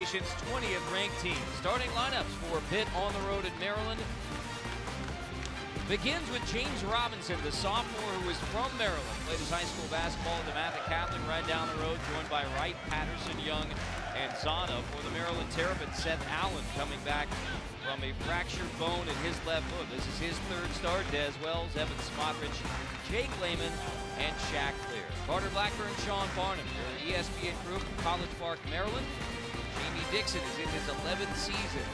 nation's 20th ranked team. Starting lineups for Pitt on the road at Maryland begins with James Robinson, the sophomore who is from Maryland. Played his high school basketball at the Matha Catholic right down the road, joined by Wright, Patterson, Young, and Zana. For the Maryland Terrapins, Seth Allen coming back from a fractured bone in his left foot. This is his third start. Des Wells, Evan Smotrich, Jake Lehman, and Shaq Clear. Carter Blackburn, Sean Barnum, their ESPN crew from College Park, Maryland. Jamie Dixon is in his 11th season.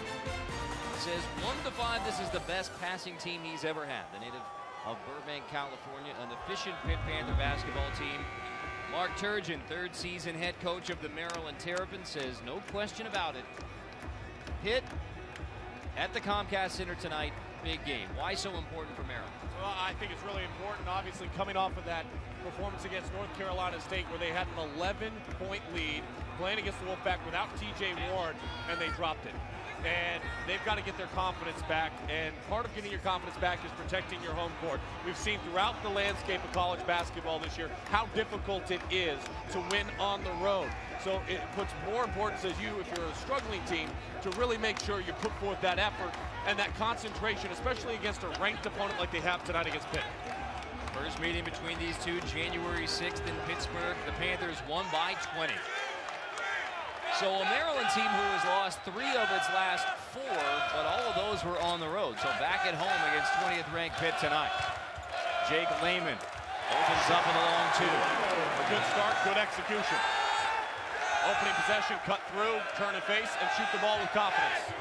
Says 1-5, this is the best passing team he's ever had. The native of Burbank, California, an efficient Pitt Panther basketball team. Mark Turgeon, third season head coach of the Maryland Terrapins, says no question about it. Pitt at the Comcast Center tonight, big game. Why so important for Maryland? Well, I think it's really important, obviously, coming off of that performance against North Carolina State where they had an 11-point lead, playing against the Wolfpack without TJ Ward, and they dropped it. And they've got to get their confidence back, and part of getting your confidence back is protecting your home court. We've seen throughout the landscape of college basketball this year how difficult it is to win on the road. So it puts more importance as you, if you're a struggling team, to really make sure you put forth that effort and that concentration, especially against a ranked opponent like they have tonight against Pitt. First meeting between these two, January 6th in Pittsburgh. The Panthers won by 20. So a Maryland team who has lost 3 of its last 4, but all of those were on the road. So back at home against 20th ranked Pitt tonight. Jake Lehman opens up in the long 2. A good start, good execution. Opening possession, cut through, turn and face, and shoot the ball with confidence.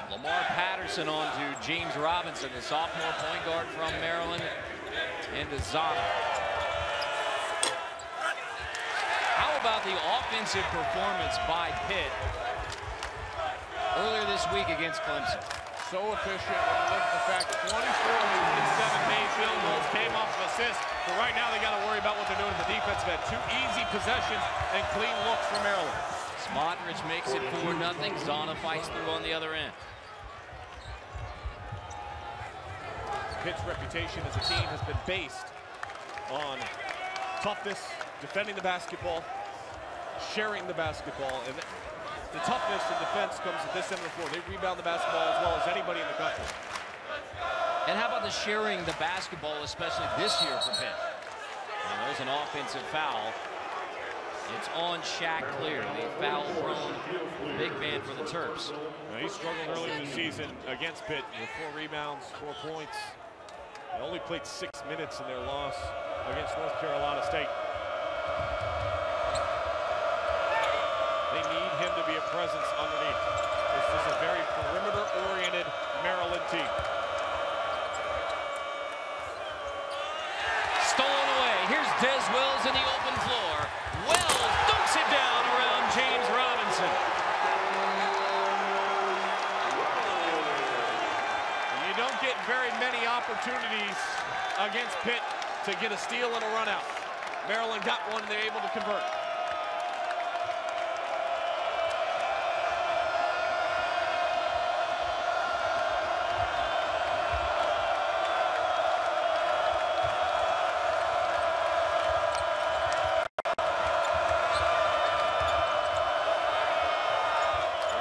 Lamar Patterson on to James Robinson, the sophomore point guard from Maryland, and to Zana. How about the offensive performance by Pitt earlier this week against Clemson? So efficient when you look at the fact 24 in 7 made field goals came off of assists. But right now they got to worry about what they're doing at the defense. They've had 2 easy possessions and clean looks for Maryland. Smotrich makes it 4-0. Zana fights through on the other end. Pitt's reputation as a team has been based on toughness, defending the basketball, sharing the basketball, and the toughness and defense comes at this end of the floor. They rebound the basketball as well as anybody in the country. And how about the sharing the basketball, especially this year for Pitt? And there's an offensive foul. It's on Shaq Clear, the foul-prone big man for the Terps. Now, he struggled early in the season against Pitt with 4 rebounds, 4 points. They only played 6 minutes in their loss against North Carolina State. They need him to be a presence underneath. This is a very perimeter-oriented Maryland team. Stolen away. Here's Des Wells in the open floor. Wells dunks it down around James Robinson. You don't get very many opportunities against Pitt to get a steal and a run out. Maryland got one, and they're able to convert.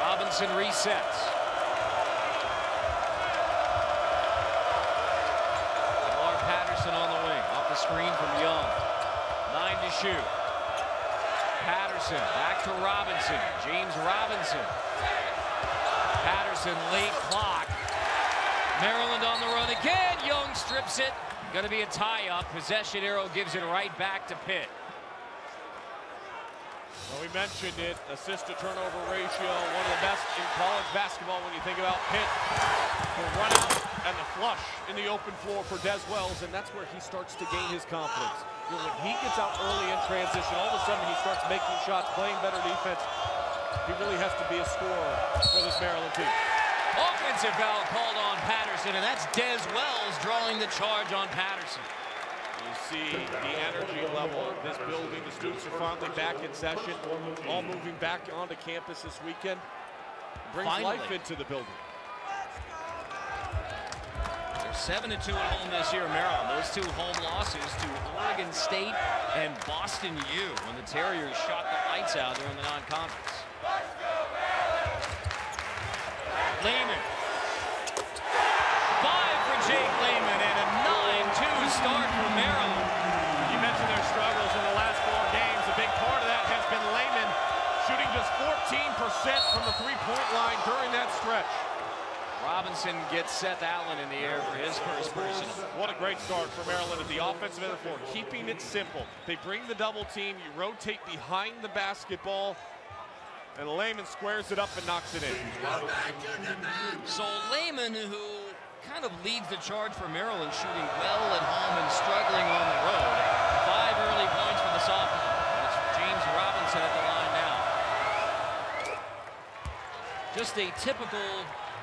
Robinson resets. Lamar Patterson on the wing, off the screen from Young. 9 to shoot. Patterson back to Robinson. James Robinson. Patterson, late clock. Maryland on the run again. Young strips it. Going to be a tie-up. Possession arrow gives it right back to Pitt. Well, we mentioned it, assist-to-turnover ratio, one of the best in college basketball when you think about Pitt. The run out and the flush in the open floor for Des Wells, and that's where he starts to gain his confidence. You know, when he gets out early in transition, all of a sudden he starts making shots, playing better defense. He really has to be a scorer for this Maryland team. Offensive foul called on Patterson, and that's Des Wells drawing the charge on Patterson. You see the energy level of this building. The students are finally back in session, all moving back onto campus this weekend. Brings life into the building. They're 7-2 at home this year, Maryland. Those two home losses to Oregon State and Boston U when the Terriers shot the lights out during the non-conference. Lehman. 5 for Jake Lehman and a 9-2 start for Maryland. You mentioned their struggles in the last 4 games. A big part of that has been Lehman shooting just 14% from the three-point line during that stretch. Robinson gets Seth Allen in the air for his first personal. What a great start for Maryland at the offensive end of the floor, keeping it simple. They bring the double team, you rotate behind the basketball, and Lehman squares it up and knocks it in. So Lehman, who kind of leads the charge for Maryland, shooting well at home and struggling on the road. 5 early points for the sophomore. It's James Robinson at the line now. Just a typical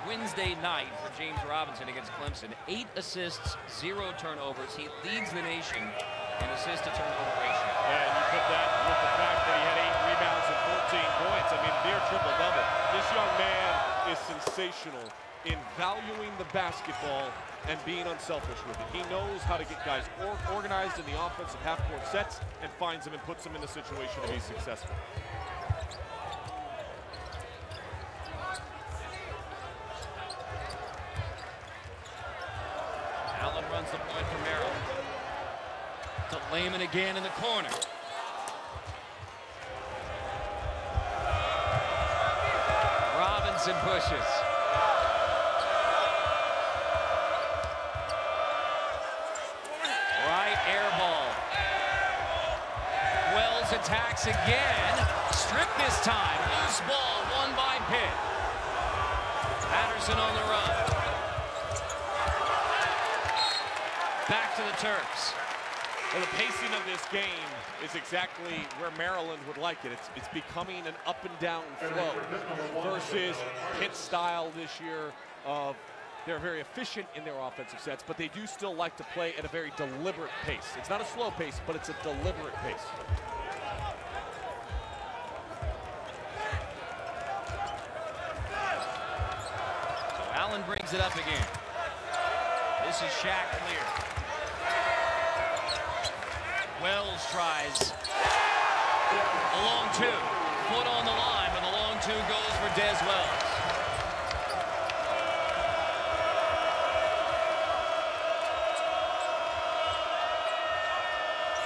Wednesday night for James Robinson against Clemson. 8 assists, 0 turnovers. He leads the nation in assist to turnover ratio. Yeah, and you put that with the fact that he had 8 rebounds and 14 points. I mean, near triple-double. This young man is sensational in valuing the basketball and being unselfish with it. He knows how to get guys organized in the offensive half-court sets and finds them and puts them in a situation to be successful. Allen runs the point for Maryland. To Lehman again in the corner. Robinson pushes. Right air ball. Wells attacks again. Stripped this time. Loose ball won by Pitt. Patterson on the run. Back to the Terps. Well, the pacing of this game is exactly where Maryland would like it. It's becoming an up and down flow versus Pitt style this year of they're very efficient in their offensive sets, but they do still like to play at a very deliberate pace. It's not a slow pace, but it's a deliberate pace. So Allen brings it up again. This is Shaq clear. Wells tries. A long 2. Foot on the line, but the long 2 goes for Des Wells.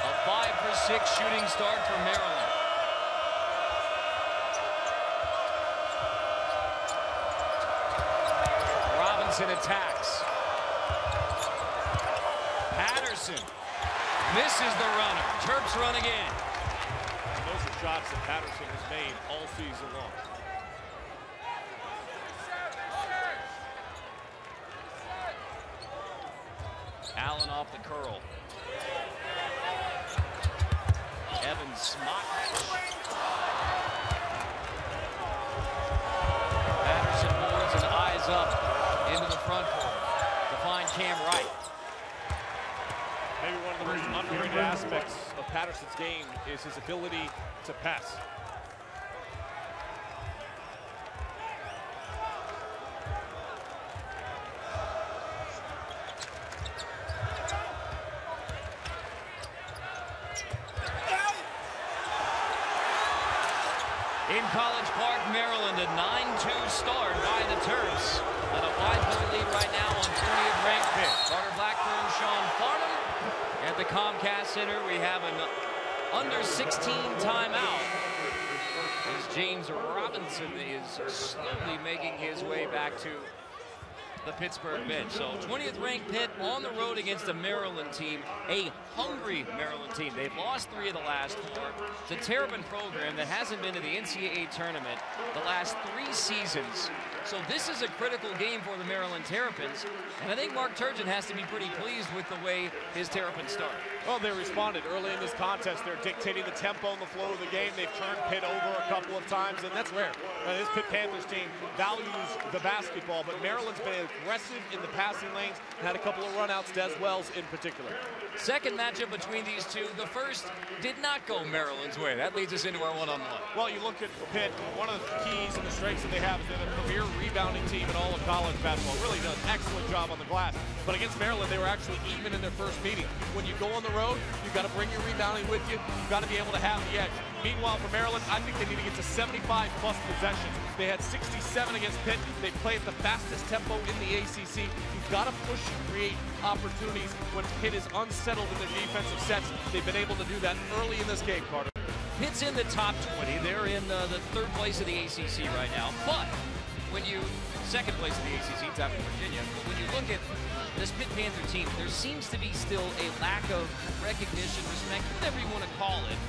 A 5 for 6 shooting start for Maryland. Robinson attacks. Patterson misses the runner. Terps run again. Those are shots that Patterson has made all season long. Allen off the curl. Evans Smockridge. Patterson boards and eyes up into the front court to find Cam Wright. Maybe one of the most underrated aspects of Patterson's game is his ability to pass. In College Park, Maryland, a 9-2 start by the Terps. And a 5-point lead right now on 20th ranked Pitt. Carter Blackburn, Sean Farnham. At the Comcast Center, we have an under 16 timeout. As James Robinson is slowly making his way back to the Pittsburgh bench. So 20th ranked Pitt on the road against a Maryland team, a hungry Maryland team. They've lost 3 of the last 4. It's a Terrapin program that hasn't been to the NCAA tournament the last 3 seasons. So this is a critical game for the Maryland Terrapins, and I think Mark Turgeon has to be pretty pleased with the way his Terrapins start. Well, they responded early in this contest. They're dictating the tempo and the flow of the game. They've turned Pitt over a couple of times, and that's rare. This Pitt Panthers team values the basketball, but Maryland's been able aggressive in the passing lanes and had a couple of runouts, Des Wells in particular. Second matchup between these two. The first did not go Maryland's way. That leads us into our one-on-one. Well, you look at Pitt, one of the keys and the strengths that they have is they're the premier rebounding team in all of college basketball. Really does an excellent job on the glass. But against Maryland, they were actually even in their first meeting. When you go on the road, you've got to bring your rebounding with you. You've got to be able to have the edge. Meanwhile, for Maryland, I think they need to get to 75-plus possessions. They had 67 against Pitt. They play at the fastest tempo in the ACC. You've got to push and create opportunities when Pitt is unsettled in their defensive sets. They've been able to do that early in this game, Carter. Pitt's in the top 20. They're in the third place of the ACC right now. But when you, second place of the ACC, top of Virginia, but when you look at this Pitt Panther team, there seems to be still a lack of recognition, respect, whatever you want to call it,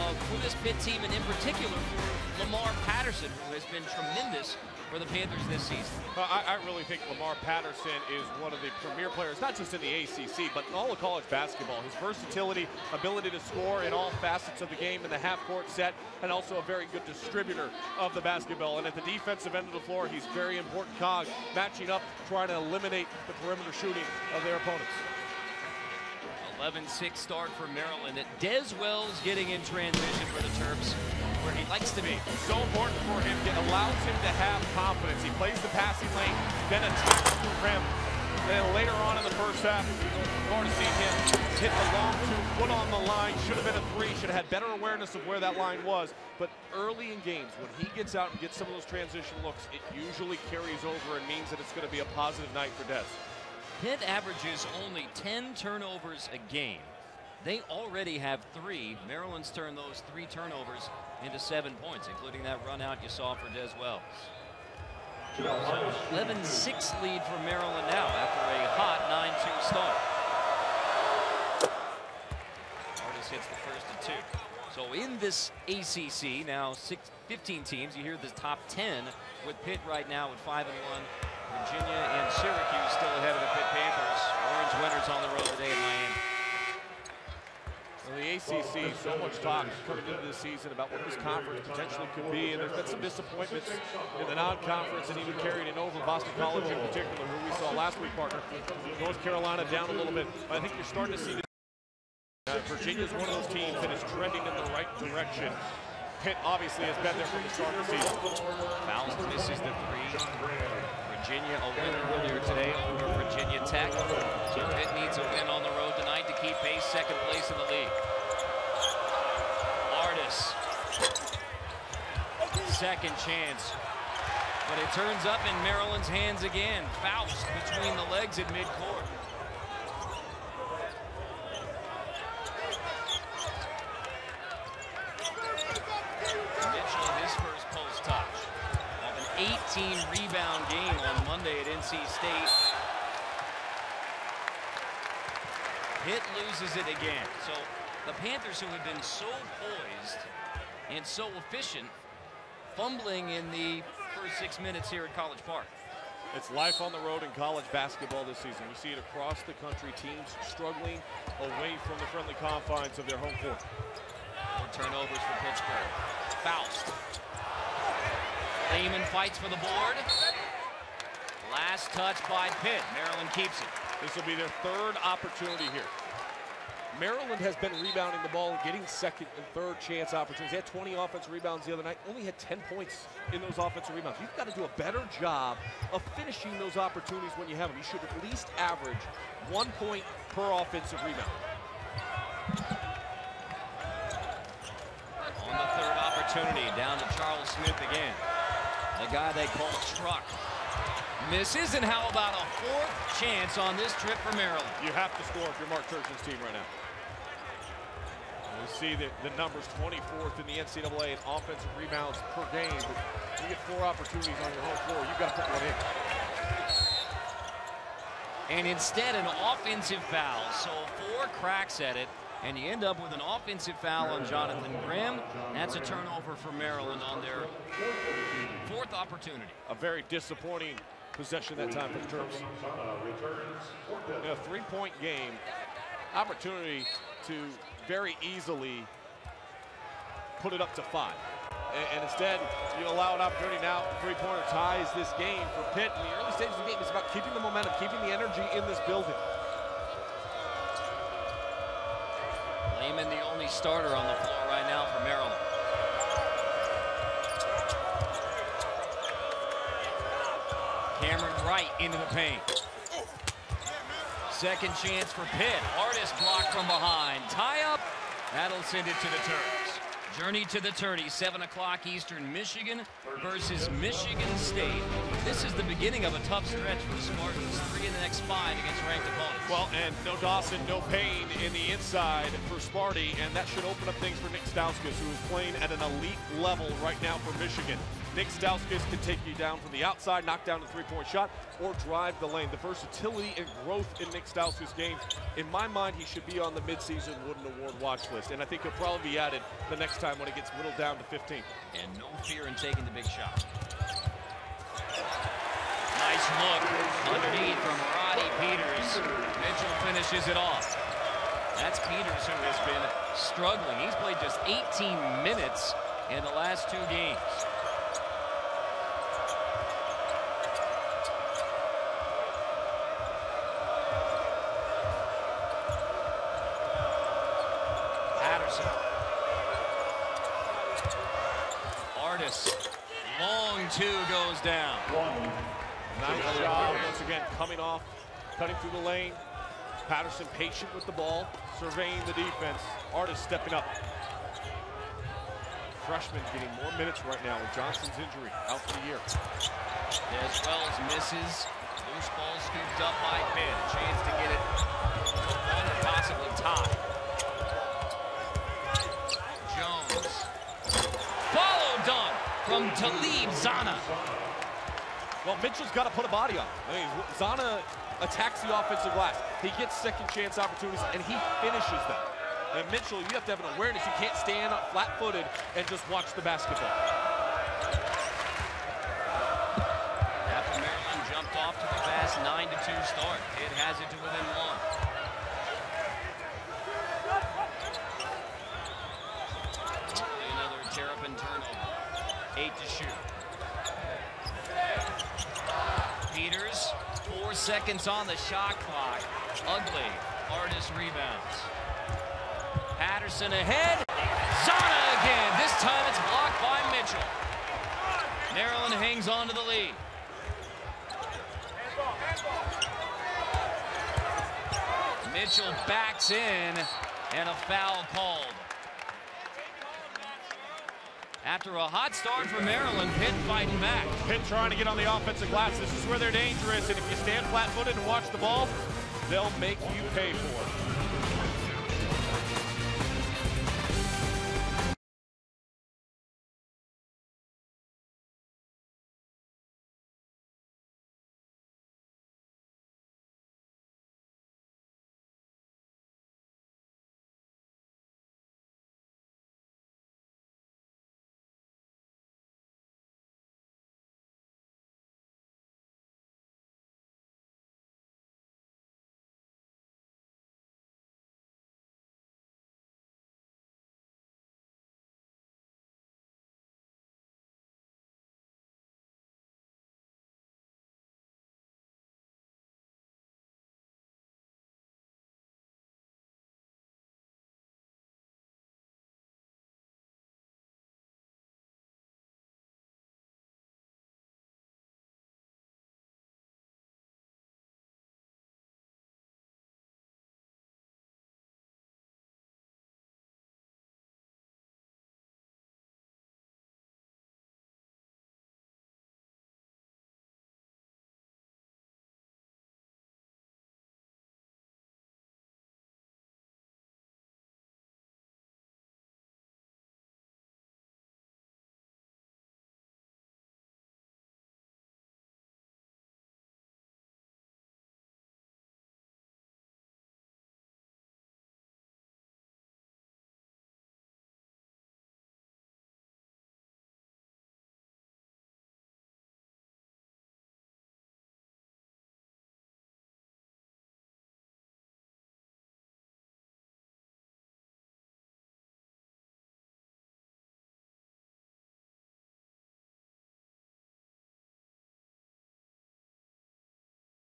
for this Pitt team, and in particular for Lamar Patterson, who has been tremendous for the Panthers this season. I really think Lamar Patterson is one of the premier players, not just in the ACC, but in all of college basketball. His versatility, ability to score in all facets of the game in the half-court set, and also a very good distributor of the basketball. And at the defensive end of the floor, he's very important cog, matching up, trying to eliminate the perimeter shooting of their opponents. 11-6 start for Maryland. Des Wells getting in transition for the Terps, where he likes to be. So important for him. It allows him to have confidence. He plays the passing lane, then attacks the rim. Then later on in the first half, you've already seen him hit the long two, put on the line. Should have been a three. Should have had better awareness of where that line was. But early in games, when he gets out and gets some of those transition looks, it usually carries over and means that it's going to be a positive night for Des. Pitt averages only 10 turnovers a game. They already have 3. Maryland's turned those 3 turnovers into 7 points, including that run out you saw for Des Wells. 11-6 lead for Maryland now after a hot 9-2 start. Artis hits the first of 2. So in this ACC, now 15 teams, you hear the top 10 with Pitt right now at 5-1. Virginia and Syracuse still ahead of the Pitt Panthers. Orange winners on the road today in Miami. Well, the ACC, so much talk coming into this season about what this conference potentially could be, and there's been some disappointments in the non-conference and even carried it over. Boston College in particular, who we saw last week, partner. North Carolina down a little bit. But I think you're starting to see Virginia's one of those teams that is trending in the right direction. Pitt obviously has been there from the start of the season. Fouls misses the 3. Virginia a winner earlier today over Virginia Tech. So Pitt needs a win on the road tonight to keep pace, second place in the league. Artis. Second chance. But it turns up in Maryland's hands again. Faust between the legs at midcourt. Mitchell, his first post touch. 18 rebound game on Monday at NC State. Pitt loses it again. So the Panthers, who have been so poised and so efficient, fumbling in the first 6 minutes here at College Park. It's life on the road in college basketball this season. We see it across the country, teams struggling away from the friendly confines of their home court. 4 turnovers for Pittsburgh. Faust. Lehman fights for the board. Last touch by Pitt. Maryland keeps it. This will be their 3rd opportunity here. Maryland has been rebounding the ball and getting second and third chance opportunities. They had 20 offensive rebounds the other night, only had 10 points in those offensive rebounds. You've got to do a better job of finishing those opportunities when you have them. You should at least average 1 point per offensive rebound. On the 3rd opportunity, down to Charles Smith again. The guy they call Truck. Misses, and how about a 4th chance on this trip for Maryland? You have to score if you're Mark Turgeon's team right now. We see the numbers 24th in the NCAA in offensive rebounds per game, but you get 4 opportunities on your home floor, you've got to put one in. And instead, an offensive foul. So 4 cracks at it, and you end up with an offensive foul on Jonathan Graham. That's a turnover for Maryland on their 4th opportunity. A very disappointing possession that time for the Terps. In a 3-point game, opportunity to very easily put it up to 5. And instead, you allow an opportunity now. Three-pointer ties this game for Pitt. In the early stages of the game, it's about keeping the momentum, keeping the energy in this building. Lehman, the only starter on the floor right now for Maryland. Cameron Wright into the paint. Second chance for Pitt. Artist blocked from behind. Tie up. That'll send it to the Terps. Journey to the tourney, 7 o'clock Eastern, Michigan versus Michigan State. This is the beginning of a tough stretch for the Spartans. 3 in the next 5 against ranked opponents. Well, and no Dawson, no Payne in the inside for Sparty, and that should open up things for Nick Stauskas, who is playing at an elite level right now for Michigan. Nick Stauskas can take you down from the outside, knock down a three-point shot, or drive the lane. The versatility and growth in Nick Stauskas' game, in my mind, he should be on the midseason Wooden Award watch list, and I think he'll probably be added the next time when it gets whittled down to 15. And no fear in taking the big shot. Nice look underneath from Roddy Peters. Mitchell finishes it off. That's Peters, who has been struggling. He's played just 18 minutes in the last 2 games. Patterson. Artis. Long 2 goes down. Nice job once again coming off, cutting through the lane. Patterson patient with the ball, surveying the defense. Artis stepping up. Freshman getting more minutes right now with Johnson's injury out for the year. As well as misses. Loose ball scooped up by Pitt. A chance to get it one or possibly tie. Jones. Follow dunk from Talib Zana. Well, Mitchell's got to put a body on. I mean, Zana attacks the offensive glass. He gets second chance opportunities, and he finishes them. And Mitchell, you have to have an awareness. You can't stand up flat-footed and just watch the basketball. After Maryland jumped off to the fast 9-2 start, it has it to within 1. Another Terrapin turnover. 8 to shoot. Peters, 4 seconds on the shot clock. Ugly. Artist rebounds. Patterson ahead. Zana again. This time it's blocked by Mitchell. Maryland hangs on to the lead. Mitchell backs in, and a foul called. After a hot start for Maryland, Pitt fighting back. Pitt trying to get on the offensive glass. This is where they're dangerous, and if you stand flat-footed and watch the ball, they'll make you pay for it.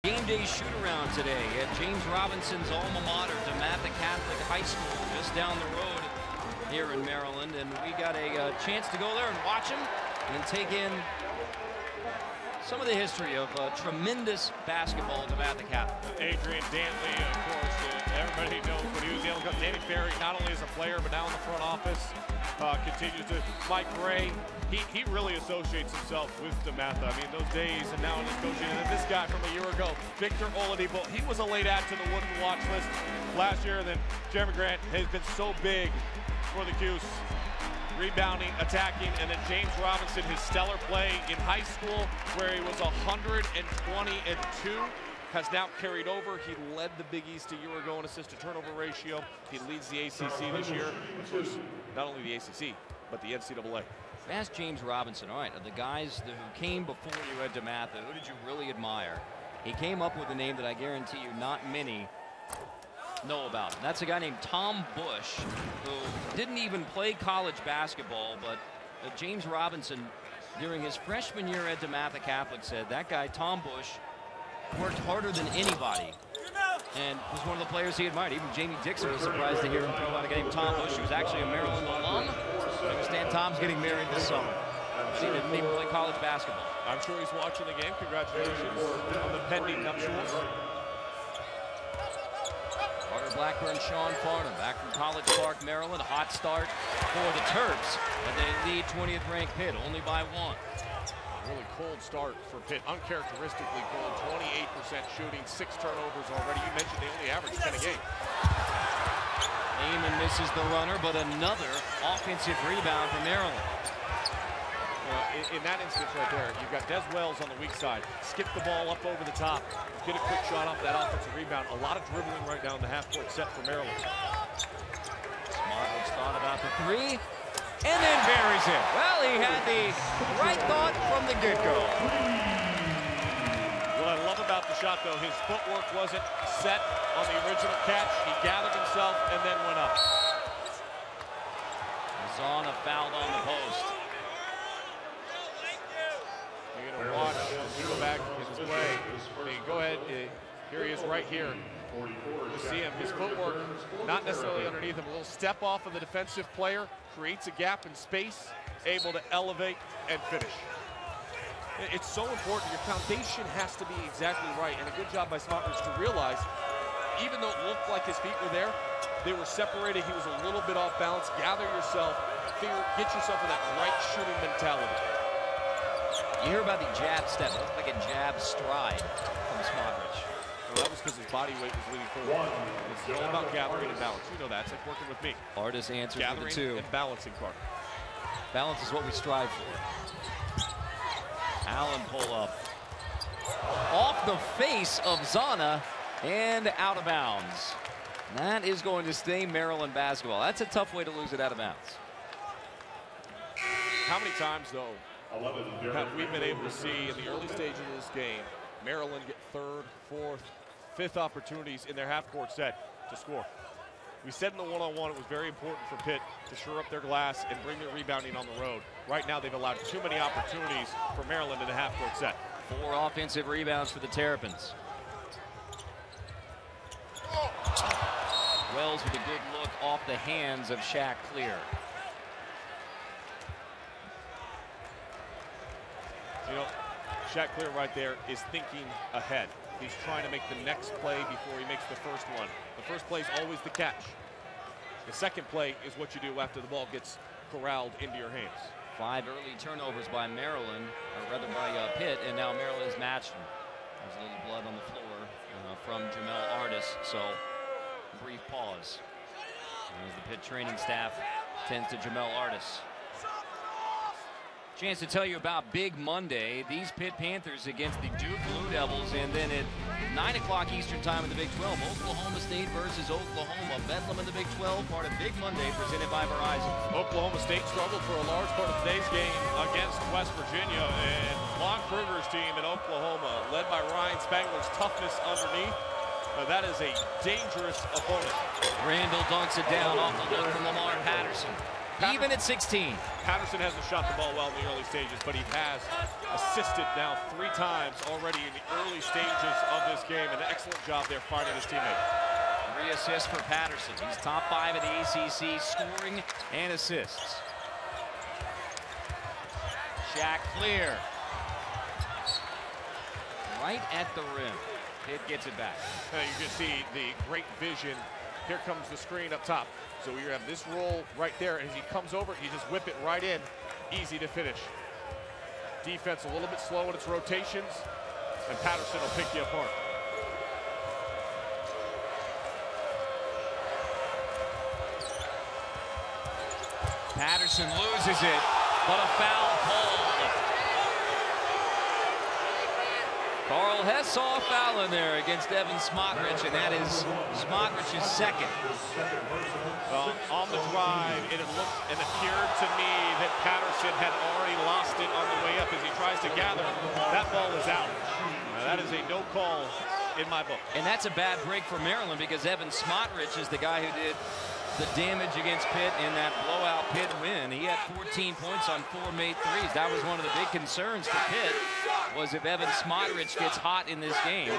game day shoot-around today at James Robinson's alma mater, DeMatha Catholic High School, just down the road here in Maryland. And we got a chance to go there and watch him and take in some of the history of tremendous basketball at DeMatha Catholic. Adrian Dantley, of course, everybody knows what he was able to. Danny Ferry, not only as a player, but now in the front office, continues to. Mike Gray, he really associates himself with DeMatha. I mean, those days and now in his coaching. And then this guy from a year ago, Victor Oladipo, he was a late add to the Wooden Watch list last year. And then Jeremy Grant has been so big for the Cuse. Rebounding, attacking, and then James Robinson, his stellar play in high school where he was 120-2, has now carried over. He led the Big East a year ago in assist-to-turnover ratio. He leads the ACC this year. Of course, not only the ACC, but the NCAA. Ask James Robinson, all right, of the guys who came before you at DeMatha, who did you really admire? He came up with a name that I guarantee you not many know about. And that's a guy named Tom Bush, who didn't even play college basketball, but James Robinson, during his freshman year at DeMatha Catholic, said that guy, Tom Bush, worked harder than anybody and was one of the players he admired. Even Jamie Dixon was surprised to hear him throw out a guy named Tom Bush, who was actually a Maryland alum. I understand Tom's getting married this summer. He didn't even play college basketball. I'm sure he's watching the game. Congratulations on the pending nuptials. Carter Blackburn, Sean Farnham back from College Park, Maryland. Hot start for the Terps, and they lead 20th ranked Pitt only by 1. Really cold start for Pitt, uncharacteristically cold. 28% shooting, 6 turnovers already. You mentioned they only averaged 10 a game. Lehman misses the runner, but another offensive rebound for Maryland. In that instance right there, you've got Des Wells on the weak side. Skip the ball up over the top. Get a quick shot off that offensive rebound. A lot of dribbling right now in the half-court set for Maryland. Smartwood's thought about the 3, and then buries it. Well, he had the right thought from the get-go. What I love about the shot, though, his footwork wasn't set on the original catch. He gathered himself and then went up. Zana fouled on the post. You're going to watch go back his way. Go ahead. Here he is right here. You see him. His footwork, not necessarily underneath him. A little step off of the defensive player. Creates a gap in space. Able to elevate and finish. It's so important. Your foundation has to be exactly right. And a good job by Smotrich to realize, even though it looked like his feet were there, they were separated. He was a little bit off balance. Gather yourself. Get yourself in that right shooting mentality. You hear about the jab step. It looked like a jab stride from Smotrich. Well, that was because his body weight was leaning forward. It's all about gathering and balance. You know that. It's like working with me. Hardest answer for the 2. Gathering and balancing part. Balance is what we strive for. Allen pull up. Off the face of Zana and out of bounds. That is going to stay Maryland basketball. That's a tough way to lose it out of bounds. How many times, though, have we been able to see in the early stages of this game Maryland get 3rd, 4th, 5th opportunities in their half-court set to score? We said in the one-on-one it was very important for Pitt to shore up their glass and bring their rebounding on the road. Right now they've allowed too many opportunities for Maryland in the half-court set. 4 offensive rebounds for the Terrapins. Wells with a good look off the hands of Shaq Clear. You know, Shaq Clear right there is thinking ahead. He's trying to make the next play before he makes the first one. The first play is always the catch. The second play is what you do after the ball gets corralled into your hands. 5 early turnovers by Maryland, or rather by Pitt, and now Maryland is matched. There's a little blood on the floor from Jamel Artis, so brief pause. As the Pitt training staff tends to Jamel Artis. Chance to tell you about Big Monday. These Pitt Panthers against the Duke Blue Devils, and then at 9 o'clock Eastern time in the Big 12, Oklahoma State versus Oklahoma. Bedlam in the Big 12, part of Big Monday presented by Verizon. Oklahoma State struggled for a large part of today's game against West Virginia, and Lon Kruger's team in Oklahoma, led by Ryan Spangler's toughness underneath. That is a dangerous opponent. Randall dunks it down off the look from Lamar Patterson. Even at 16. Patterson hasn't shot the ball well in the early stages, but he has assisted now 3 times already in the early stages of this game. An excellent job there finding his teammate. 3 assists for Patterson. He's top 5 in the ACC scoring and assists. Shaq clear. Right at the rim. Pitt gets it back. You can see the great vision. Here comes the screen up top. So we have this roll right there. As he comes over, you just whip it right in. Easy to finish. Defense a little bit slow in its rotations, and Patterson will pick you apart. Patterson loses it, but a foul called. Carl Hess saw a foul in there against Evan Smotrich, and that is Smotrich's second. On the drive, it appeared to me that Patterson had already lost it on the way up as he tries to gather. That ball is out. Now, that is a no call in my book. And that's a bad break for Maryland because Evan Smotrich is the guy who did the damage against Pitt in that blowout Pitt win. He had 14 points on 4 made threes. That was one of the big concerns for Pitt, was if Evan Smotrich gets hot in this game.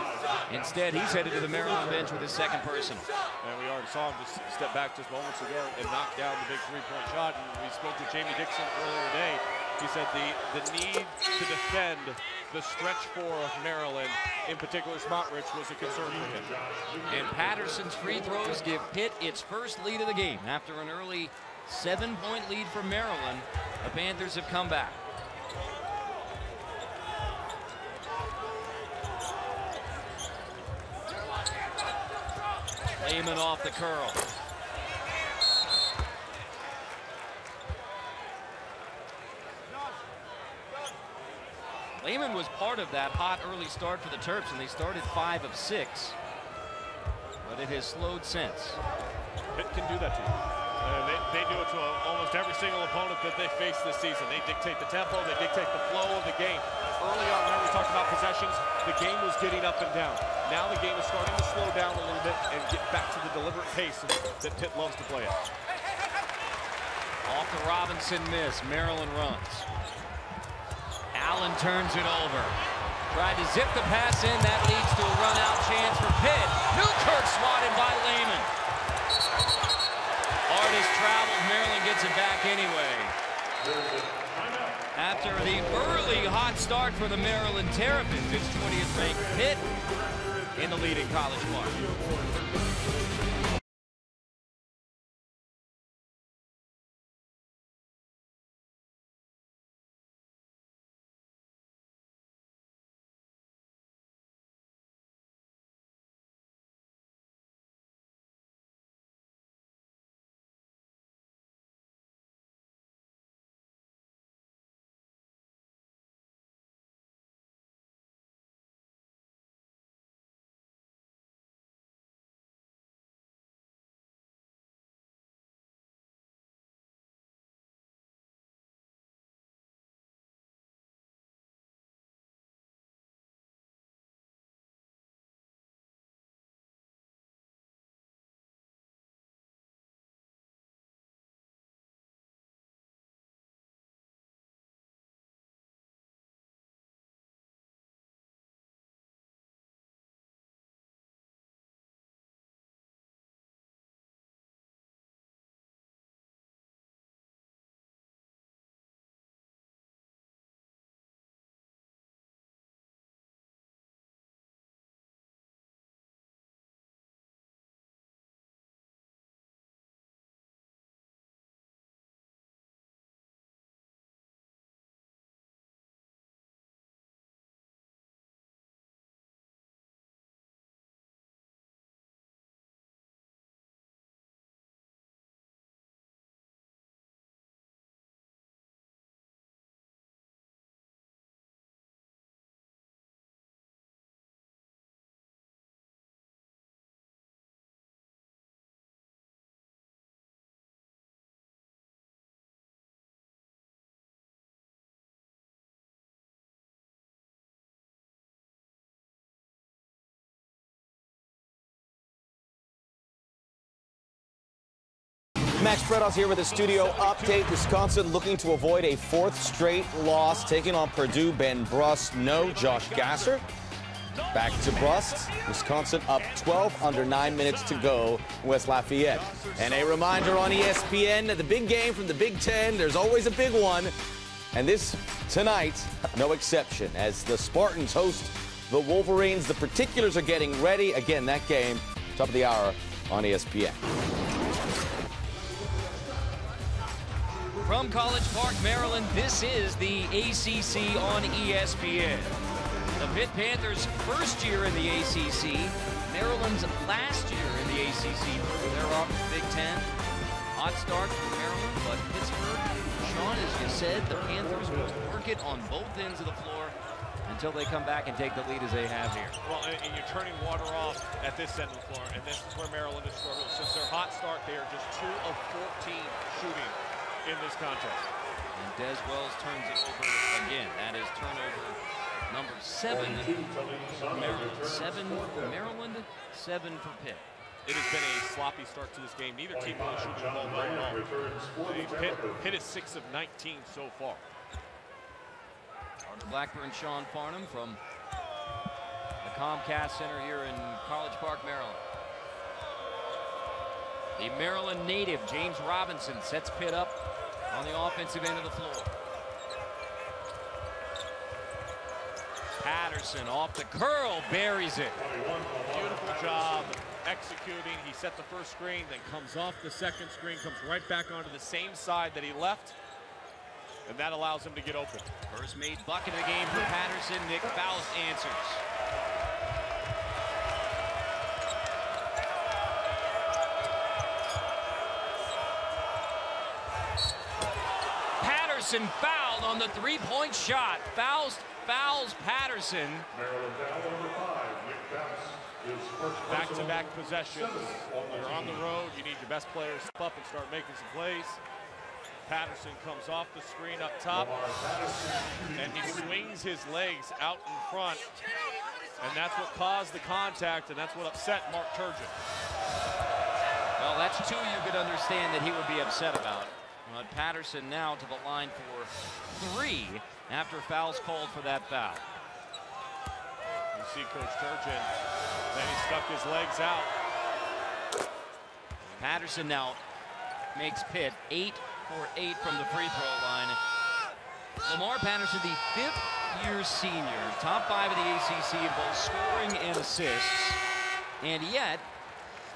Instead, he's headed to the Maryland bench with his second personal. And we already saw him just step back just moments ago and knock down the big 3-point shot. And we spoke to Jamie Dixon earlier today. He said the need to defend the stretch 4 of Maryland, in particular Smotrich, was a concern for him. And Patterson's free throws give Pitt its first lead of the game. After an early 7-point lead for Maryland, the Panthers have come back. Lehman off the curl. Lehman was part of that hot early start for the Terps, and they started 5 of 6. But it has slowed since. Pitt can do that to you. They do it to almost every single opponent that they face this season. They dictate the tempo, they dictate the flow of the game. Early on, when we talked about possessions, the game was getting up and down. Now the game is starting to slow down a little bit and get back to the deliberate pace that Pitt loves to play at. Off the Robinson miss, Maryland runs. Allen turns it over. Tried to zip the pass in. That leads to a run-out chance for Pitt. Newkirk swatted by Lehman. Artist traveled. Maryland gets it back anyway. After the early hot start for the Maryland Terrapins, it's 20th ranked Pitt in the lead in College Park. Max Bredos here with a studio update. Wisconsin looking to avoid a fourth straight loss, taking on Purdue. Ben Brust, no Josh Gasser. Back to Brust. Wisconsin up 12 under 9 minutes to go. West Lafayette. And a reminder on ESPN, the big game from the Big Ten. There's always a big one. And this tonight, no exception, as the Spartans host the Wolverines. The particulars are getting ready. Again, that game, top of the hour on ESPN. From College Park, Maryland, this is the ACC on ESPN. The Pitt Panthers' first year in the ACC, Maryland's last year in the ACC. They're off the Big Ten. Hot start for Maryland, but Pittsburgh, Sean, as you said, the Panthers will work it on both ends of the floor until they come back and take the lead as they have here. Well, and you're turning water off at this end of the floor, and this is where Maryland has struggled. Since their hot start, they are just 2 of 14 shooting in this contest. And Des Wells turns it over again. That is turnover number 7 for Maryland. 7 for Maryland, 7 for Pitt. It has been a sloppy start to this game. Neither team really shooting the ball very well. Pitt is 6 of 19 so far. Blackburn Sean Farnham from the Comcast Center here in College Park, Maryland. The Maryland native, James Robinson, sets Pitt up on the offensive end of the floor. Patterson off the curl, buries it. Beautiful job executing. He set the first screen, then comes off the second screen, comes right back onto the same side that he left, and that allows him to get open. First made bucket of the game for Patterson. Nick Faust answers. Patterson fouled on the three-point shot. Faust fouls Patterson. Back-to-back possessions. When you're on the road, you need your best players to step up and start making some plays. Patterson comes off the screen up top, and he swings his legs out in front, and that's what caused the contact, and that's what upset Mark Turgeon. Well, that's 2 you could understand that he would be upset about. But Patterson now to the line for 3 after fouls called for that foul. You see Coach Turgeon, then he stuck his legs out. Patterson now makes Pitt 8 for 8 from the free throw line. Lamar Patterson, the 5th-year senior, top 5 of the ACC in both scoring and assists. And yet,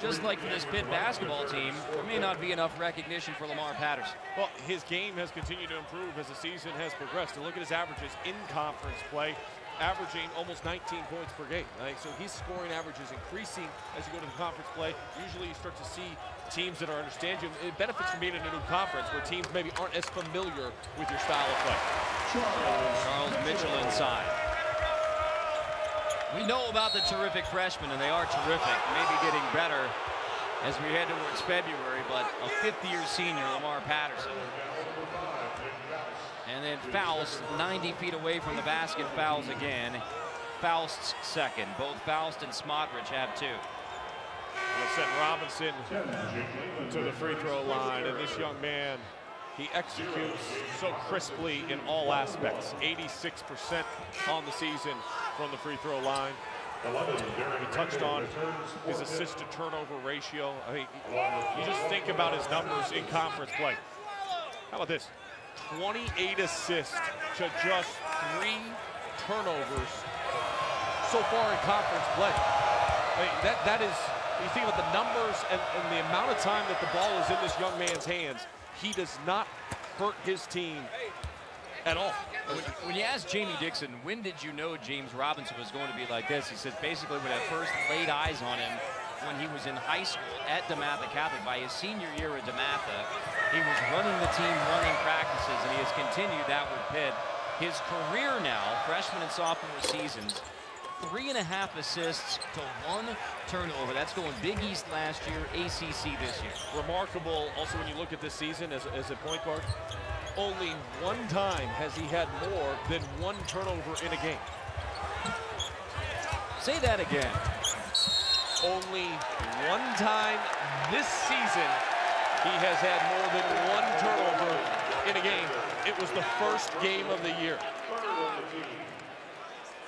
just like for this Pitt basketball team, there may not be enough recognition for Lamar Patterson. Well, his game has continued to improve as the season has progressed. And look at his averages in conference play, averaging almost 19 points per game. So his scoring average is increasing as you go to the conference play. Usually you start to see teams that are understanding. It benefits from being in a new conference where teams maybe aren't as familiar with your style of play. Charles Mitchell inside. We know about the terrific freshmen, and they are terrific, maybe getting better as we head towards February, but a 5th-year senior, Lamar Patterson. And then Faust, 90 feet away from the basket, fouls again. Faust's second. Both Faust and Smotrich have 2. We'll send Robinson to the free throw line, and this young man, he executes so crisply in all aspects. 86% on the season from the free throw line. He touched on his assist to turnover ratio. I mean, you just think about his numbers in conference play. How about this? 28 assists to just 3 turnovers so far in conference play. I mean, that is, you think about the numbers and the amount of time that the ball is in this young man's hands, he does not hurt his team at all. When you ask Jamie Dixon, when did you know James Robinson was going to be like this? He says basically when I first laid eyes on him when he was in high school at DeMatha Catholic. By his senior year at DeMatha, he was running the team, running practices, and he has continued that with Pitt. His career now, freshman and sophomore seasons, 3.5 assists to 1 turnover. That's going Big East last year, ACC this year. Remarkable also when you look at this season as a point guard. Only 1 time has he had more than 1 turnover in a game. Say that again. Only 1 time this season He has had more than one turnover in a game. It was the first game of the year.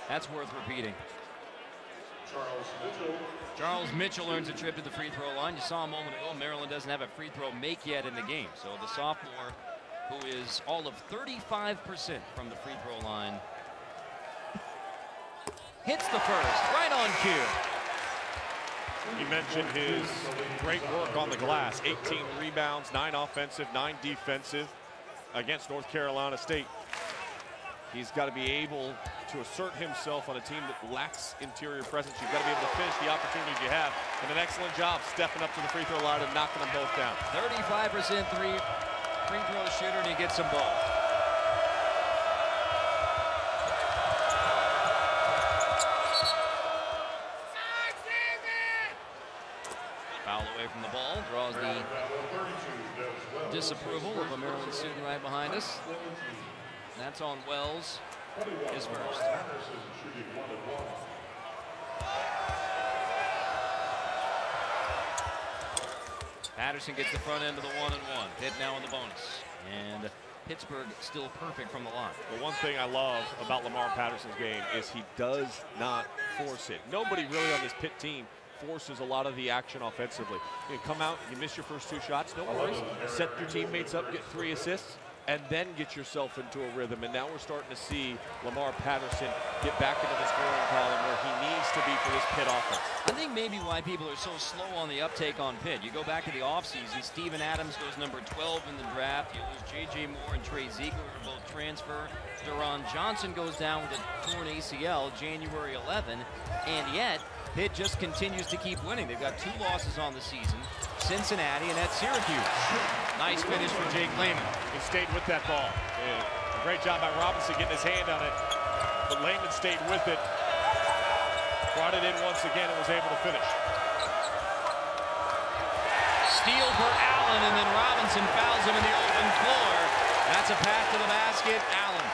That's worth repeating. Charles Mitchell earns a trip to the free throw line. You saw a moment ago, Maryland doesn't have a free throw make yet in the game. So the sophomore, who is all of 35% from the free throw line, hits the first, right on cue. You mentioned his great work on the glass. 18 rebounds, 9 offensive, 9 defensive against North Carolina State. He's got to be able to assert himself on a team that lacks interior presence. You've got to be able to finish the opportunities you have. And an excellent job stepping up to the free throw line and knocking them both down. 35% free throw shooter, and he gets them both. Foul away from the ball, draws the disapproval of a Maryland student right behind us. That's on Wells, his first. Patterson gets the front end of the 1-and-1. Pitt now in the bonus. And Pittsburgh still perfect from the line. The one thing I love about Lamar Patterson's game is he does not force it. Nobody really on this Pitt team forces a lot of the action offensively. You come out, you miss your first 2 shots, no worries. Set your teammates up, get 3 assists, and then get yourself into a rhythm. And now we're starting to see Lamar Patterson get back into the scoring column where he needs to be for this Pitt offense. I think maybe why people are so slow on the uptake on Pitt. You go back to the offseason, Steven Adams goes number 12 in the draft. You lose J.J. Moore and Trey Ziegler who both transfer. Deron Johnson goes down with a torn ACL January 11, and yet Pitt just continues to keep winning. They've got 2 losses on the season, Cincinnati and at Syracuse. Nice finish for Jake Lehman. He stayed with that ball. Yeah. A great job by Robinson getting his hand on it, but Lehman stayed with it. Brought it in once again and was able to finish. Steal for Allen, and then Robinson fouls him in the open floor. That's a pass to the basket, Allen.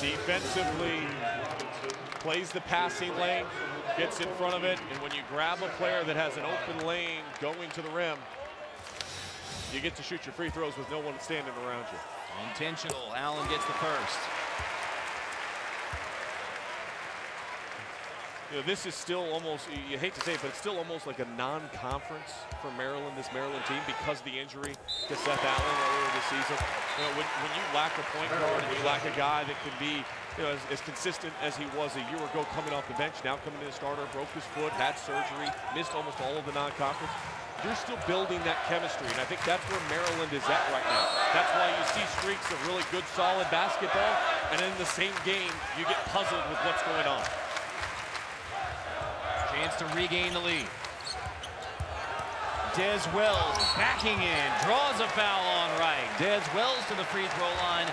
Defensively, plays the passing lane, gets in front of it, and when you grab a player that has an open lane going to the rim, you get to shoot your free throws with no one standing around you. Intentional. Allen gets the first. You know, this is still almost, you hate to say it, but it's still almost like a non-conference for Maryland, this Maryland team, because of the injury to Seth Allen earlier this season. You know, when you lack a point guard and you lack a guy that can be, you know, as consistent as he was a year ago coming off the bench, now coming in the starter, broke his foot, had surgery, missed almost all of the non-conference. You're still building that chemistry, and I think that's where Maryland is at right now. That's why you see streaks of really good, solid basketball, and in the same game, you get puzzled with what's going on. Chance to regain the lead. Des Wells backing in, draws a foul on Wright. Des Wells to the free throw line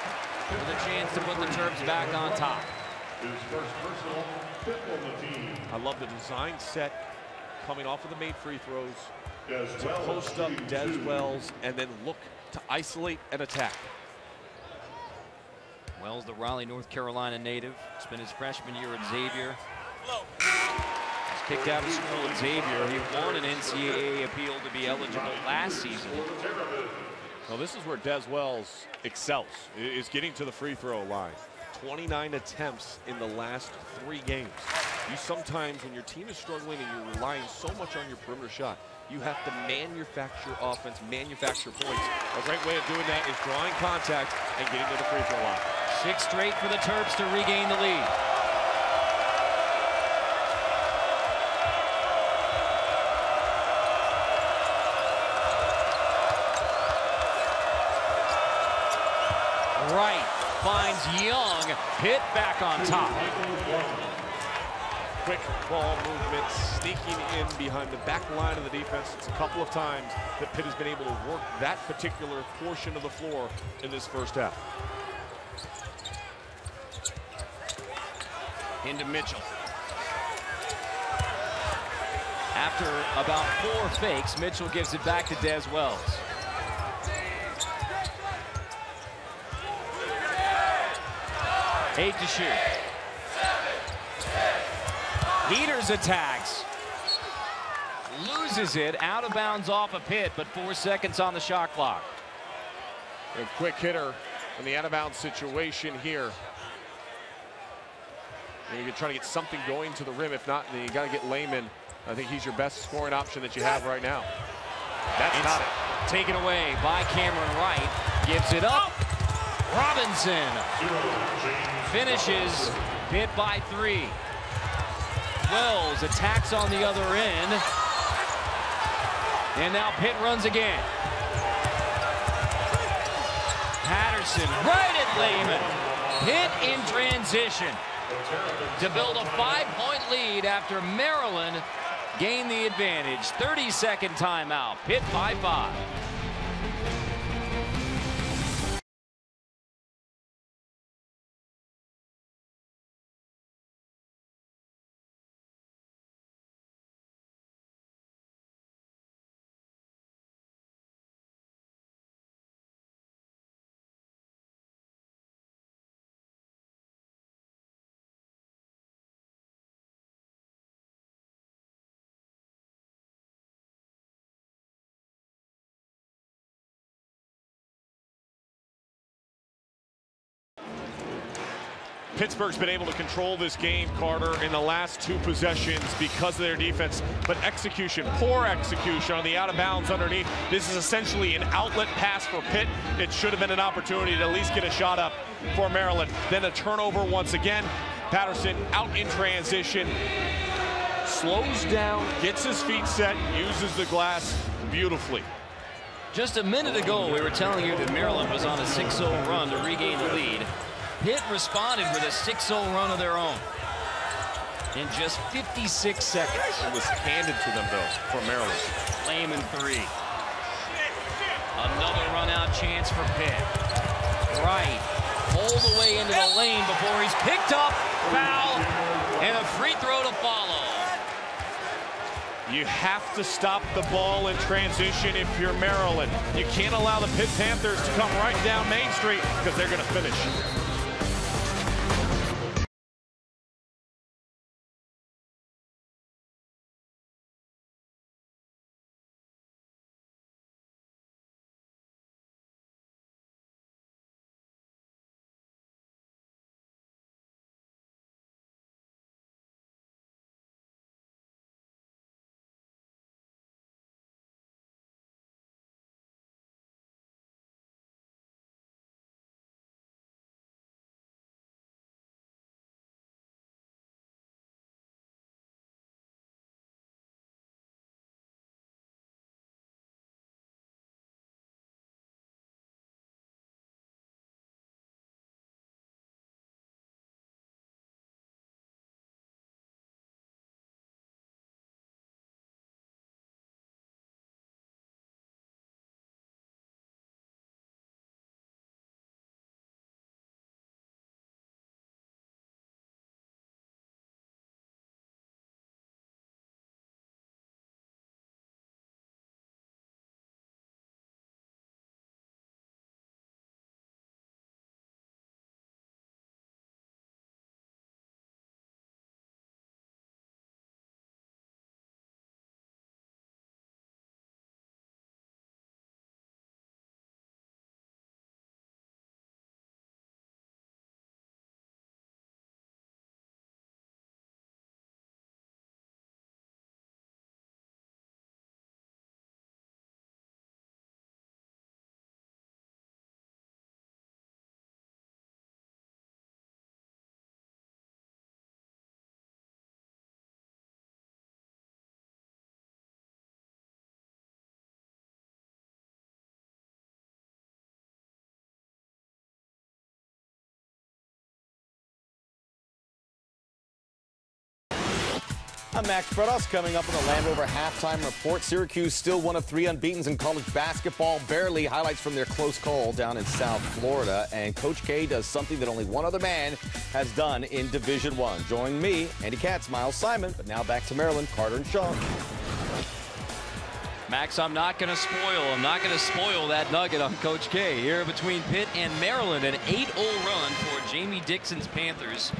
with a chance to put the Terps back on top. I love the design set coming off of the made free throws to post up Des Wells and then look to isolate and attack. Wells, the Raleigh, North Carolina native, spent his freshman year at Xavier. Kicked out of school at Xavier. He won an NCAA appeal to be eligible last season. Well, this is where Des Wells excels, is getting to the free throw line. 29 attempts in the last 3 games. You sometimes, when your team is struggling and you're relying so much on your perimeter shot, you have to manufacture offense, manufacture points. A great way of doing that is drawing contact and getting to the free throw line. 6 straight for the Terps to regain the lead. Wright finds Young. Pitt back on top. Quick ball movement, sneaking in behind the back line of the defense. It's a couple of times that Pitt has been able to work that particular portion of the floor in this first half. Into Mitchell. After about 4 fakes, Mitchell gives it back to Des Wells. Eight to shoot. Peters attacks. Loses it out of bounds off of Pitt, but 4 seconds on the shot clock. A quick hitter in the out-of-bounds situation here. You're trying to get something going to the rim. If not, then you got to get Lehman. I think he's your best scoring option that you have right now. That's not it. Taken away by Cameron Wright. Gives it up. Robinson finishes. Pitt by 3. Wells attacks on the other end. And now Pitt runs again. Patterson right at Lehman. Pitt in transition to build a 5-point lead after Maryland gained the advantage. 30-second timeout. Pitt by 5. Pittsburgh's been able to control this game, Carter, in the last 2 possessions because of their defense. But execution, poor execution on the out-of-bounds underneath. This is essentially an outlet pass for Pitt. It should have been an opportunity to at least get a shot up for Maryland. Then a turnover once again. Patterson out in transition. Slows down, gets his feet set, uses the glass beautifully. Just a minute ago, we were telling you that Maryland was on a 6-0 run to regain the lead. Pitt responded with a 6-0 run of their own in just 56 seconds. It was handed to them, though, for Maryland. Lehman 3. Another run-out chance for Pitt. Right. All the way into the lane before he's picked up. Foul. And a free throw to follow. You have to stop the ball in transition if you're Maryland. You can't allow the Pitt Panthers to come right down Main Street because they're going to finish. I'm Max Bredos. Coming up on the Land Rover halftime report. Syracuse still one of 3 unbeatens in college basketball. Barely. Highlights from their close call down in South Florida. And Coach K does something that only one other man has done in Division I. Join me, Andy Katz, Miles Simon. But now back to Maryland, Carter and Sean. Max, I'm not going to spoil that nugget on Coach K. Here between Pitt and Maryland, an 8-0 run for Jamie Dixon's Panthers.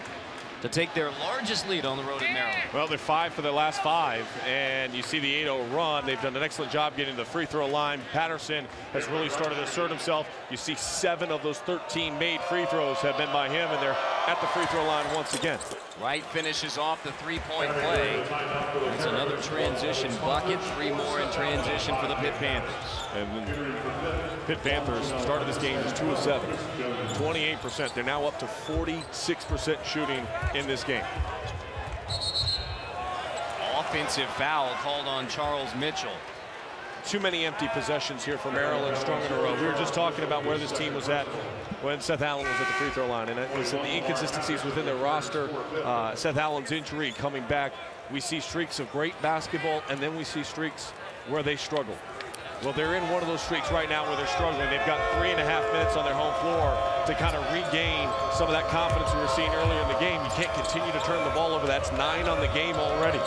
to take their largest lead on the road at Maryland. Well, they're 5 for their last 5, and you see the 8-0 run. They've done an excellent job getting to the free throw line. Patterson has really started to assert himself. You see 7 of those 13 made free throws have been by him, and they're at the free throw line once again. Wright finishes off the three-point play. It's another transition bucket, 3 more in transition for the Pitt Panthers. And the Pitt Panthers started this game as 2 of 7, 28%. They're now up to 46% shooting in this game. Offensive foul called on Charles Mitchell. Too many empty possessions here for Maryland, strung in a row. We were just talking about where this team was at when Seth Allen was at the free throw line, and it was the inconsistencies within their roster. Seth Allen's injury coming back. We see streaks of great basketball, and then we see streaks where they struggle. Well, they're in one of those streaks right now where they're struggling. They've got 3.5 minutes on their home floor to kind of regain some of that confidence we were seeing earlier in the game. You can't continue to turn the ball over. That's 9 on the game already.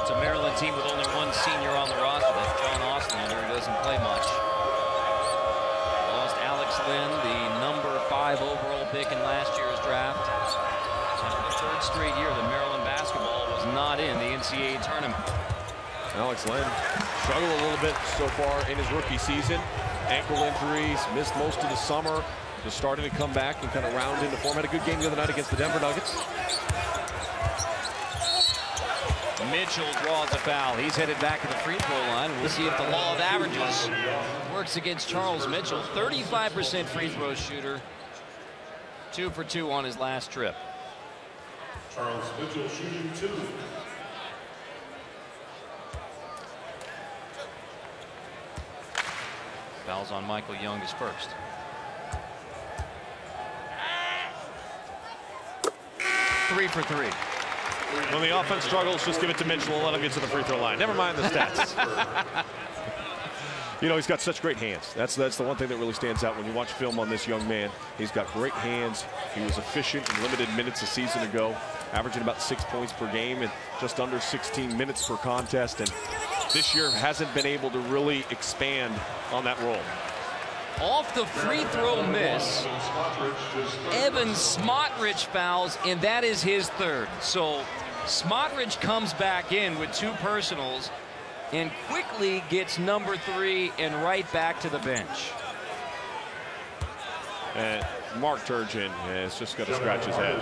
It's a Maryland team with only 1 senior on the roster. That's John Ostlander, who doesn't play much. Lost Alex Lynn, the number 5 overall pick in last year's draft. And for the 3rd straight year that Maryland basketball was not in the NCAA tournament. Alex Lynn struggled a little bit so far in his rookie season. Ankle injuries, missed most of the summer. Just starting to come back and kind of round into form. Had a good game the other night against the Denver Nuggets. Mitchell draws a foul. He's headed back to the free throw line. We'll see if the law of averages works against Charles Mitchell. 35% free throw shooter. 2 for 2 on his last trip. Charles Mitchell shooting 2. Fouls on Michael Young is first. Three for 3. When the offense struggles, just give it to Mitchell and let him get to the free throw line. Never mind the stats. You know, he's got such great hands. That's the one thing that really stands out when you watch film on this young man. He's got great hands. He was efficient in limited minutes a season ago, averaging about 6 points per game and just under 16 minutes per contest. And this year hasn't been able to really expand on that role. Off the free throw miss, Evan Smotrich fouls, and that is his 3rd. So Smotrich comes back in with 2 personals and quickly gets number 3 and right back to the bench. And Mark Turgeon has just got to scratch his head.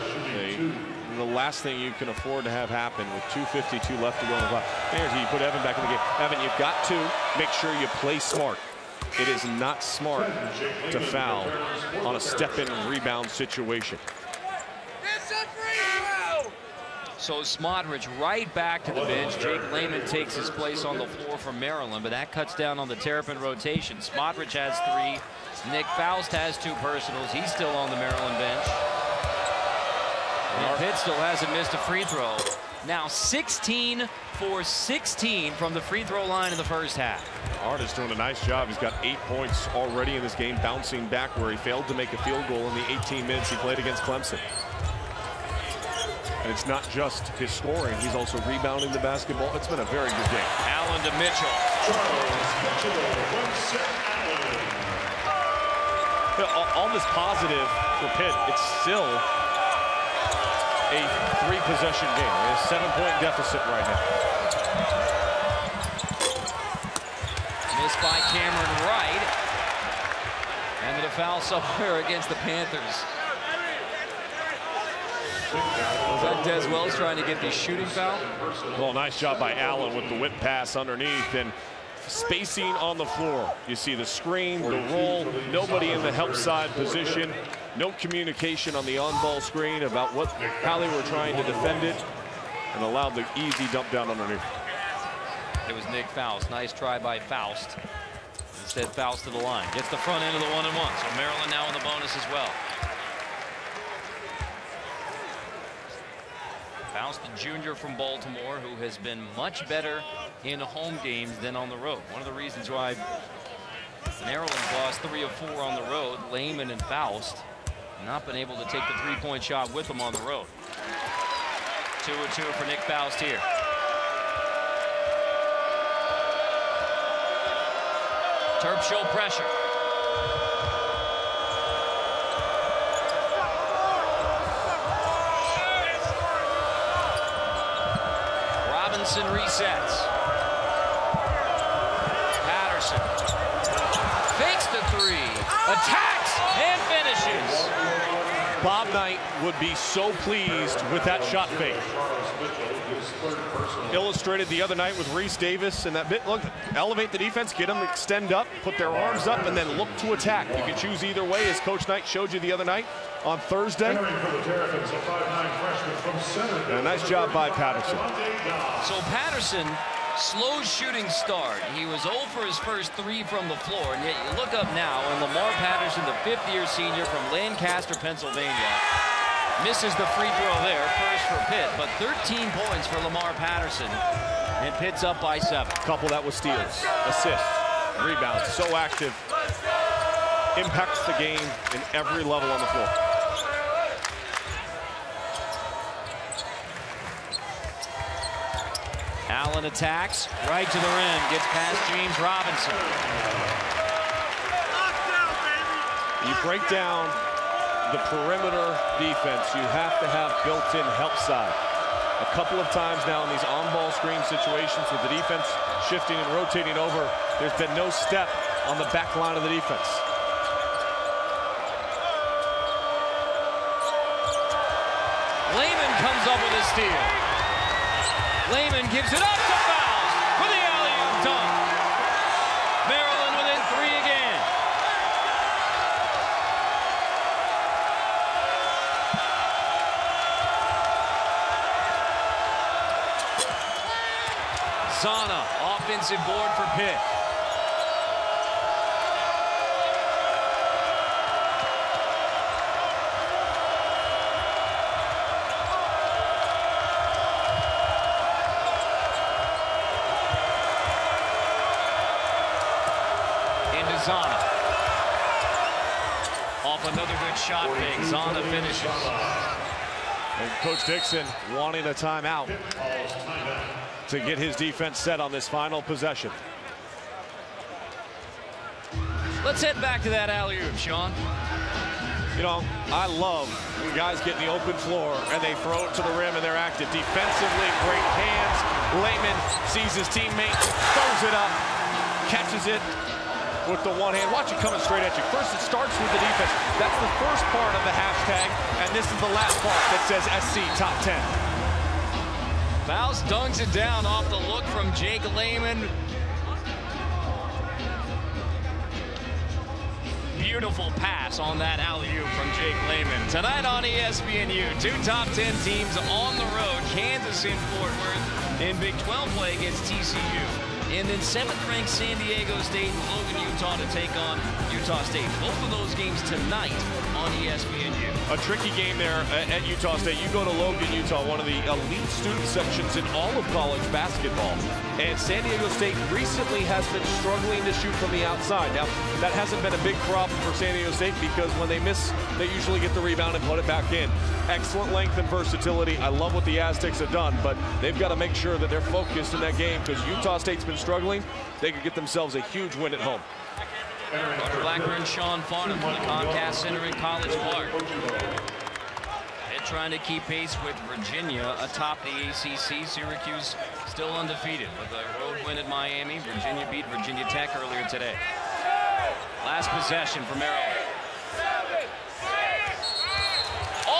The last thing you can afford to have happen with 2:52 left to go on the clock. There's you put Evan back in the game. Evan, you've got to make sure you play smart. It is not smart to foul on a step-in rebound situation. It's a free throw! So Smotrich right back to the bench. Jake Lehman takes his place on the floor for Maryland, but that cuts down on the Terrapin rotation. Smotrich has 3. Nick Faust has 2 personals. He's still on the Maryland bench. And Pitt still hasn't missed a free throw. Now 16 for 16 from the free throw line in the first half. Art is doing a nice job. He's got 8 points already in this game, bouncing back where he failed to make a field goal in the 18 minutes he played against Clemson. And it's not just his scoring, he's also rebounding the basketball. It's been a very good game. Allen to Mitchell. All this positive for Pitt, it's still a 3-possession game. A 7-point deficit right now. Missed by Cameron Wright. And the foul somewhere against the Panthers. Was that Des Wells trying to get the shooting foul? Well, nice job by Allen with the whip pass underneath and spacing on the floor. You see the screen, the roll, nobody in the help side position. No communication on the on-ball screen about how they were trying to defend it, and allowed the easy dump down underneath. It was Nick Faust. Nice try by Faust. Instead, Faust to the line. Gets the front end of the 1-and-1. So Maryland now in the bonus as well. Faust, the junior from Baltimore, who has been much better in home games than on the road. One of the reasons why Maryland lost 3 of 4 on the road, Lehman and Faust, not been able to take the 3-point shot with them on the road. 2 of 2 for Nick Faust here. Terps show pressure. Robinson resets. Patterson fakes the three, attacks, and finishes. Bob Knight would be so pleased with that shot fake. Illustrated the other night with Reese Davis and that bit. Look, elevate the defense, get them extend up, put their arms up, and then look to attack. You can choose either way, as Coach Knight showed you the other night on Thursday. And a nice job by Patterson. So Patterson, slow shooting start. He was 0 for his first 3 from the floor, and yet you look up now, and Lamar Patterson, the 5th-year senior from Lancaster, Pennsylvania, misses the free throw there, first for Pitt, but 13 points for Lamar Patterson, and Pitt's up by 7. Couple that with steals, assists, rebounds, so active, impacts the game in every level on the floor. Allen attacks, right to the rim, gets past James Robinson. You break down the perimeter defense, you have to have built-in help side. A couple of times now in these on-ball screen situations with the defense shifting and rotating over, there's been no step on the back line of the defense. Lehman comes up with a steal. Lehman gives it up to Fouls for the alley-oop dunk. Maryland within 3 again. Zana, offensive board for Pitt. Zana. Off another good shot fake. Zana finishes. And Coach Dixon wanting a timeout to get his defense set on this final possession. Let's head back to that alley-oop, Sean. You know, I love when guys get in the open floor and they throw it to the rim and they're active. Defensively, great hands. Lehman sees his teammate, throws it up, catches it with the one hand. Watch it coming straight at you. First, it starts with the defense. That's the first part of the hashtag, and this is the last part that says SC Top 10. Fouls dunks it down off the look from Jake Lehman. Beautiful pass on that alley-oop from Jake Lehman. Tonight on ESPNU, 2 top 10 teams on the road. Kansas in Fort Worth in Big 12 play against TCU. And then 7th-ranked San Diego State and Logan, Utah to take on Utah State. Both of those games tonight on ESPNU. A tricky game there at Utah State. You go to Logan, Utah, one of the elite student sections in all of college basketball. And San Diego State recently has been struggling to shoot from the outside. Now, that hasn't been a big problem for San Diego State because when they miss, they usually get the rebound and put it back in. Excellent length and versatility. I love what the Aztecs have done, but they've got to make sure that they're focused in that game because Utah State's been struggling. They could get themselves a huge win at home. Roger Blackburn and Sean Farnham from the Comcast Center in College Park. They're trying to keep pace with Virginia atop the ACC. Syracuse still undefeated with a road win at Miami. Virginia beat Virginia Tech earlier today. Last possession for Maryland.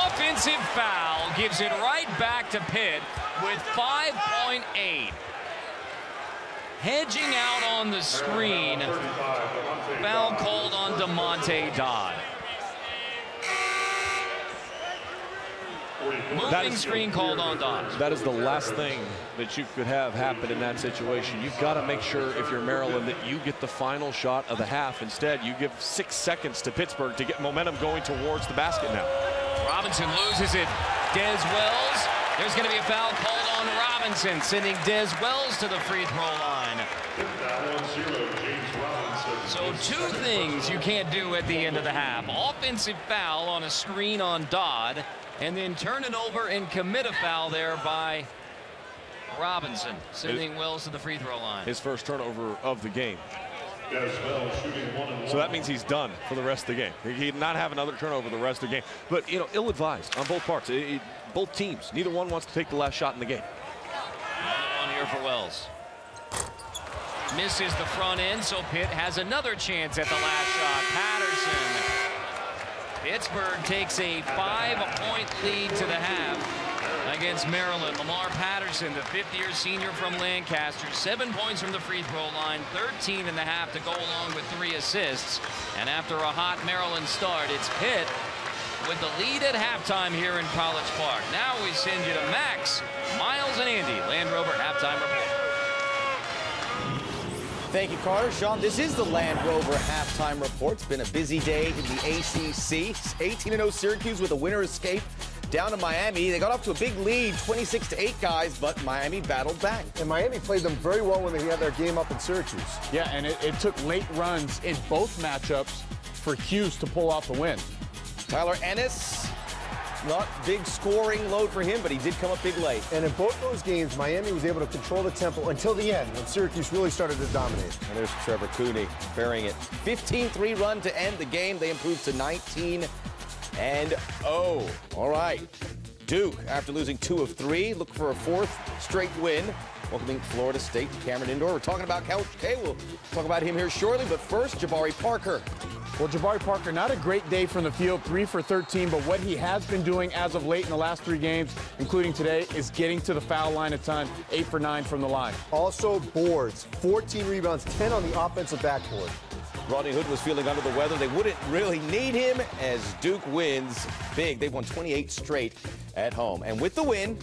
Offensive foul gives it right back to Pitt with 5.8. Hedging out on the screen. Foul called on DeMonte Dodd. Moving screen called on Dodd. That is the last thing that you could have happen in that situation. You've got to make sure, if you're Maryland, that you get the final shot of the half. Instead, you give 6 seconds to Pittsburgh to get momentum going towards the basket now. Robinson loses it. Des Wells. There's going to be a foul called on Robinson, sending Des Wells to the free throw line. So 2 things you can't do at the end of the half. Offensive foul on a screen on Dodd, and then turn it over and commit a foul there by Robinson, sending Wells to the free throw line. His first turnover of the game. So that means he's done for the rest of the game. He'd not have another turnover the rest of the game. But, you know, ill-advised on both parts. Both teams. Neither one wants to take the last shot in the game. On here here for Wells. Misses the front end, so Pitt has another chance at the last shot. Patterson. Pittsburgh takes a 5-point lead to the half against Maryland. Lamar Patterson, the fifth-year senior from Lancaster, 7 points from the free throw line, 13 in the half to go along with 3 assists. And after a hot Maryland start, it's Pitt with the lead at halftime here in College Park. Now we send you to Max, Miles, and Andy. Land Rover halftime report. Thank you, Carter. Sean, this is the Land Rover halftime report. It's been a busy day in the ACC. 18-0 Syracuse with a winner escape down to Miami. They got off to a big lead, 26-8, guys, but Miami battled back. And Miami played them very well when they had their game up in Syracuse. Yeah, and it took late runs in both matchups for Hughes to pull off the win. Tyler Ennis, not big scoring load for him, but he did come up big late. And in both those games, Miami was able to control the tempo until the end, when Syracuse really started to dominate. And there's Trevor Cooney bearing it. 15-3 run to end the game. They improved to 19-0. All right. Duke, after losing 2 of 3, look for a 4th straight win. Welcoming Florida State to Cameron Indoor. We're talking about Coach K. We'll talk about him here shortly, but first, Jabari Parker. Well, Jabari Parker, not a great day from the field, 3 for 13, but what he has been doing as of late in the last 3 games, including today, is getting to the foul line a ton, 8 for 9 from the line. Also boards, 14 rebounds, 10 on the offensive backboard. Rodney Hood was feeling under the weather. They wouldn't really need him as Duke wins big. They've won 28 straight at home. And with the win,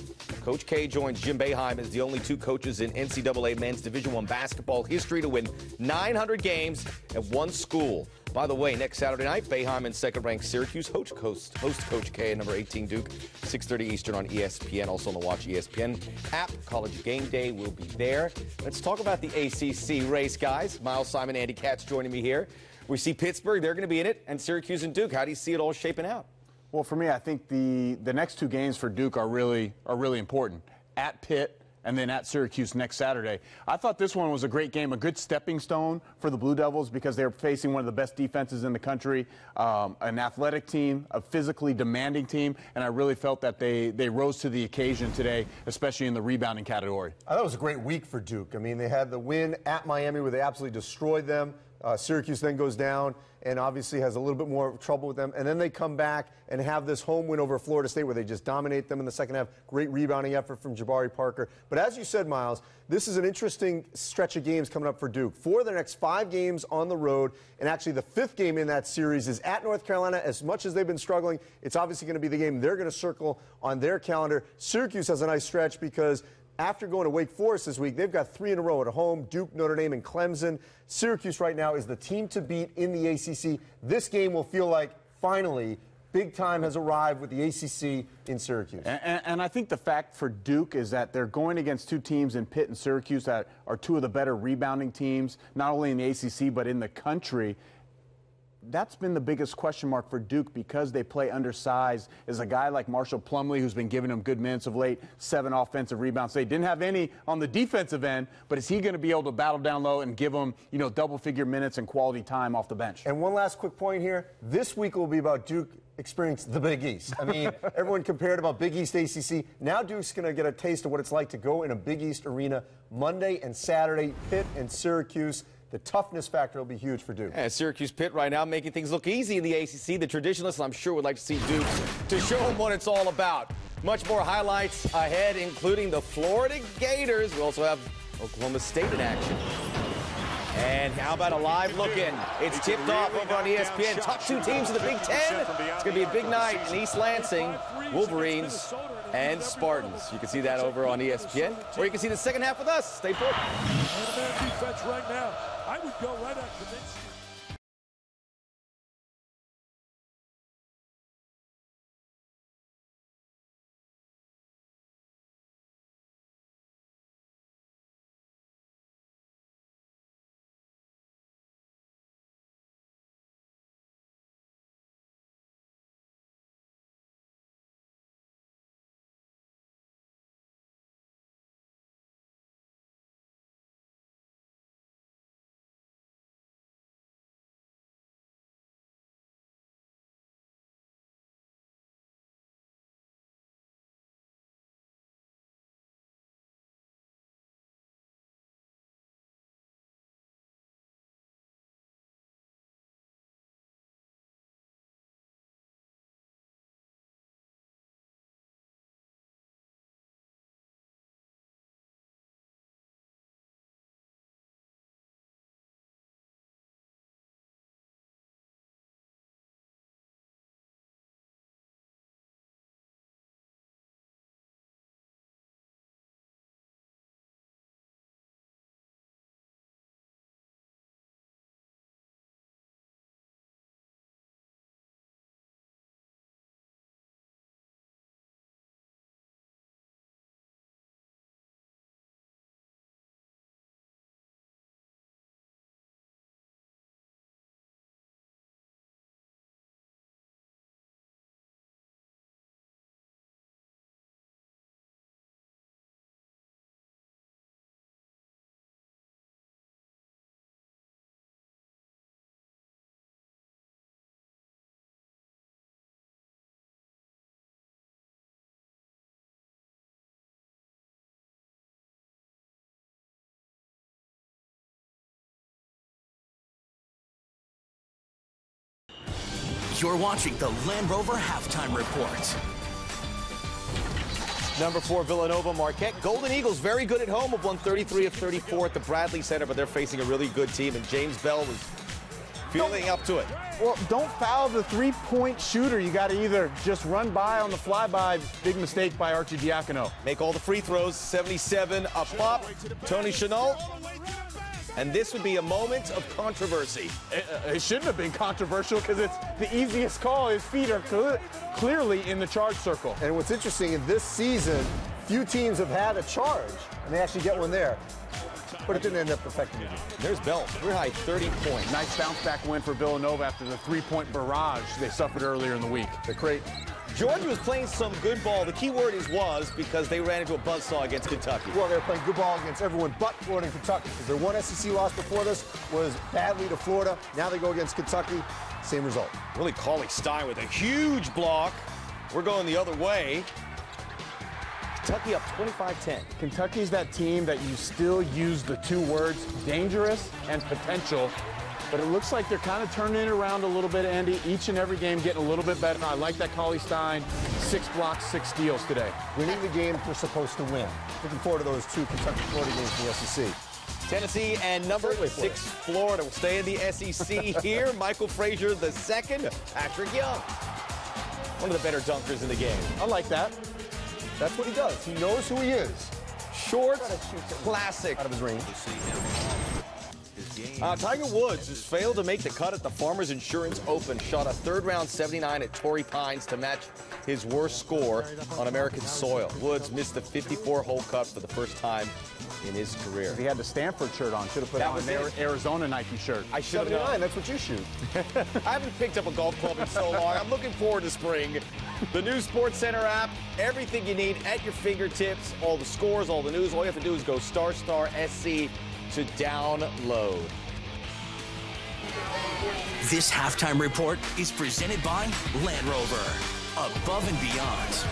Coach K joins Jim Boeheim as the only 2 coaches in NCAA men's Division I basketball history to win 900 games at one school. By the way, next Saturday night, Boeheim and second-ranked Syracuse host Coach K and number 18 Duke, 6:30 Eastern on ESPN. Also on the Watch ESPN app. College Game Day will be there. Let's talk about the ACC race, guys. Miles Simon, Andy Katz joining me here. We see Pittsburgh, they're going to be in it, and Syracuse and Duke. How do you see it all shaping out? Well, for me, I think the next 2 games for Duke are really important. At Pitt and then at Syracuse next Saturday. I thought this one was a great game, a good stepping stone for the Blue Devils because they're facing one of the best defenses in the country, an athletic team, a physically demanding team, and I really felt that they rose to the occasion today, especially in the rebounding category. I thought it was a great week for Duke. I mean, they had the win at Miami where they absolutely destroyed them. Syracuse then goes down and obviously has a little bit more trouble with them. And then they come back and have this home win over Florida State where they just dominate them in the second half. Great rebounding effort from Jabari Parker. But as you said, Miles, this is an interesting stretch of games coming up for Duke. 4 of their next 5 games on the road, and actually the 5th game in that series is at North Carolina. As much as they've been struggling, it's obviously going to be the game they're going to circle on their calendar. Syracuse has a nice stretch because after going to Wake Forest this week, they've got 3 in a row at home, Duke, Notre Dame, and Clemson. Syracuse right now is the team to beat in the ACC. This game will feel like, finally, big time has arrived with the ACC in Syracuse. And I think the fact for Duke is that they're going against 2 teams in Pitt and Syracuse that are 2 of the better rebounding teams, not only in the ACC but in the country. That's been the biggest question mark for Duke because they play undersized. Is a guy like Marshall Plumlee, who's been giving them good minutes of late, 7 offensive rebounds. They didn't have any on the defensive end, but is he going to be able to battle down low and give them, double-figure minutes and quality time off the bench? And one last quick point here. This week will be about Duke experiencing the Big East. I mean, everyone compared about Big East ACC. Now Duke's going to get a taste of what it's like to go in a Big East arena Monday and Saturday, Pitt and Syracuse. The toughness factor will be huge for Duke. And Syracuse Pitt right now making things look easy in the ACC. The traditionalists, I'm sure, would like to see Duke to show them what it's all about. Much more highlights ahead, including the Florida Gators. We also have Oklahoma State in action. And how about a live look-in? It's tipped off over on ESPN. Top 2 teams in the Big Ten. It's going to be a big night in East Lansing. Wolverines and Spartans. You can see that over on ESPN. Or you can see the second half with us. Stay put. Man-to-man defense right now. I would go right at Kaminsky. You're watching the Land Rover Halftime Report. Number 4, Villanova Marquette. Golden Eagles very good at home, have won 33 of 34 at the Bradley Center, but they're facing a really good team, and James Bell was feeling up to it. Well, don't foul the three-point shooter. You got to either just run by on the flyby. Big mistake by Archie Diacono. Make all the free throws. 77 up top. Tony Chenault. And this would be a moment of controversy. It shouldn't have been controversial because it's the easiest call. His feet are clearly in the charge circle. And what's interesting, in this season, few teams have had a charge, and they actually get one there. But it didn't end up affecting you. There's Bell, career high 30 points. Nice bounce back win for Villanova after the three-point barrage they suffered earlier in the week. The crate. Georgia was playing some good ball. The key word is was, because they ran into a buzzsaw against Kentucky. Well, they were playing good ball against everyone but Florida and Kentucky, because their one SEC loss before this was badly to Florida. Now they go against Kentucky, same result. Willie Cauley-Stein with a huge block. We're going the other way. Kentucky up 25-10. Kentucky's that team that you still use the two words dangerous and potential, but it looks like they're kind of turning it around a little bit, Andy. Each and every game getting a little bit better. I like that Cauley-Stein, 6 blocks, 6 steals today. Winning the game they're supposed to win. Looking forward to those two Kentucky-Florida games in the SEC. Tennessee and number 6 Florida will stay in the SEC here. Michael Frazier the second, Patrick Young. One of the better dunkers in the game. I like that. That's what he does. He knows who he is. Short, classic. Out of his range. Tiger Woods has failed to make the cut at the Farmers Insurance Open. Shot a third-round 79 at Torrey Pines to match his worst score on American soil. Woods missed the 54-hole cut for the first time in his career. He had the Stanford shirt on. Should have put on an Arizona Nike shirt. I should have known. That's what you shoot. I haven't picked up a golf club in so long. I'm looking forward to spring. The new Sports Center app, everything you need at your fingertips. All the scores, all the news. All you have to do is go *SC to download. This halftime report is presented by Land Rover. Above and beyond.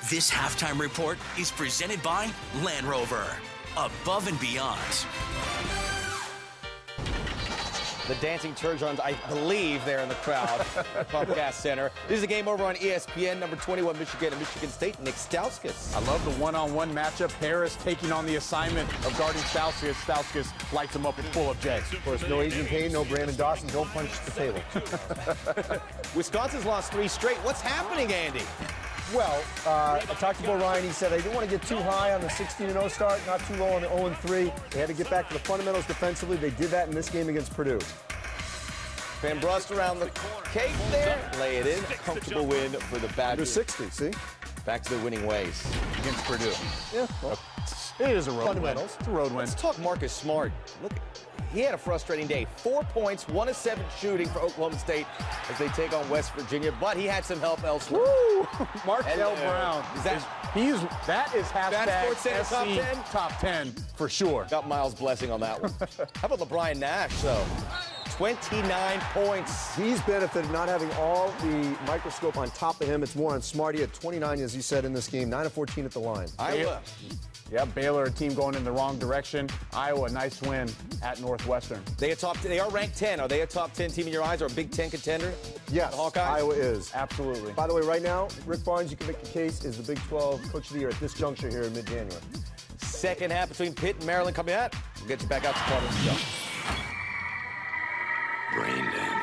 This halftime report is presented by Land Rover. Above and beyond. The dancing Turgeons, I believe, they're in the crowd at Comcast Center. This is a game over on ESPN. Number 21, Michigan and Michigan State, Nick Stauskas. I love the one-on-one matchup. Harris taking on the assignment of guarding Stauskas. Stauskas lights him up with full of J. Of course, no Adrian Payne, no Brandon Dawson. Don't punch the table. Wisconsin's lost 3 straight. What's happening, Andy? Well, I talked to Bill Ryan. He said, I didn't want to get too high on the 16-0 start, not too low on the 0-3. They had to get back to the fundamentals defensively. They did that in this game against Purdue. Van Brust around the cape there. Lay it in. Comfortable win for the Badgers. 60, see? Back to their winning ways. Against Purdue. Yeah, well, it is a road fundamentals. win. It's a road win. Let's talk Marcus Smart. Look, he had a frustrating day. 4 points, 1 of 7 shooting for Oklahoma State as they take on West Virginia, but he had some help elsewhere. Woo! Markel Brown. That is hashtag Sports Top 10? Top 10 for sure. Got Miles' blessing on that one. How about LeBron Nash, though? 29 points. He's benefited not having all the microscope on top of him. It's more on Smart. He had 29, as you said, in this game. 9 of 14 at the line. Iowa. Yeah, Baylor, a team going in the wrong direction. Iowa, nice win at Northwestern. They are ranked 10. Are they a top 10 team in your eyes or a Big Ten contender? Yes, the Hawkeyes? Iowa is. Absolutely. By the way, right now, Rick Barnes, you can make the case, is the Big 12 Coach of the Year at this juncture here in mid-January. Second half between Pitt and Maryland coming out. We'll get you back out to part of the show. Brandon.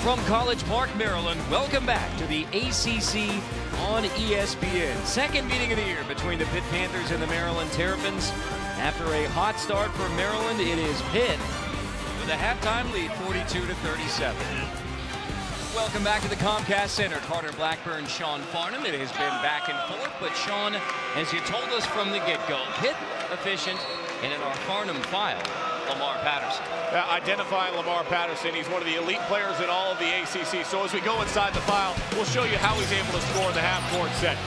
From College Park, Maryland, welcome back to the ACC on ESPN. Second meeting of the year between the Pitt Panthers and the Maryland Terrapins. After a hot start for Maryland, it is Pitt with a halftime lead, 42-37. Welcome back to the Comcast Center. Carter Blackburn, Sean Farnham. It has been back and forth, but Sean, as you told us from the get-go, Pitt efficient, and in our Farnham file, Lamar Patterson. Identifying Lamar Patterson, he's one of the elite players in all of the ACC. So as we go inside the file, we'll show you how he's able to score in the half-court set.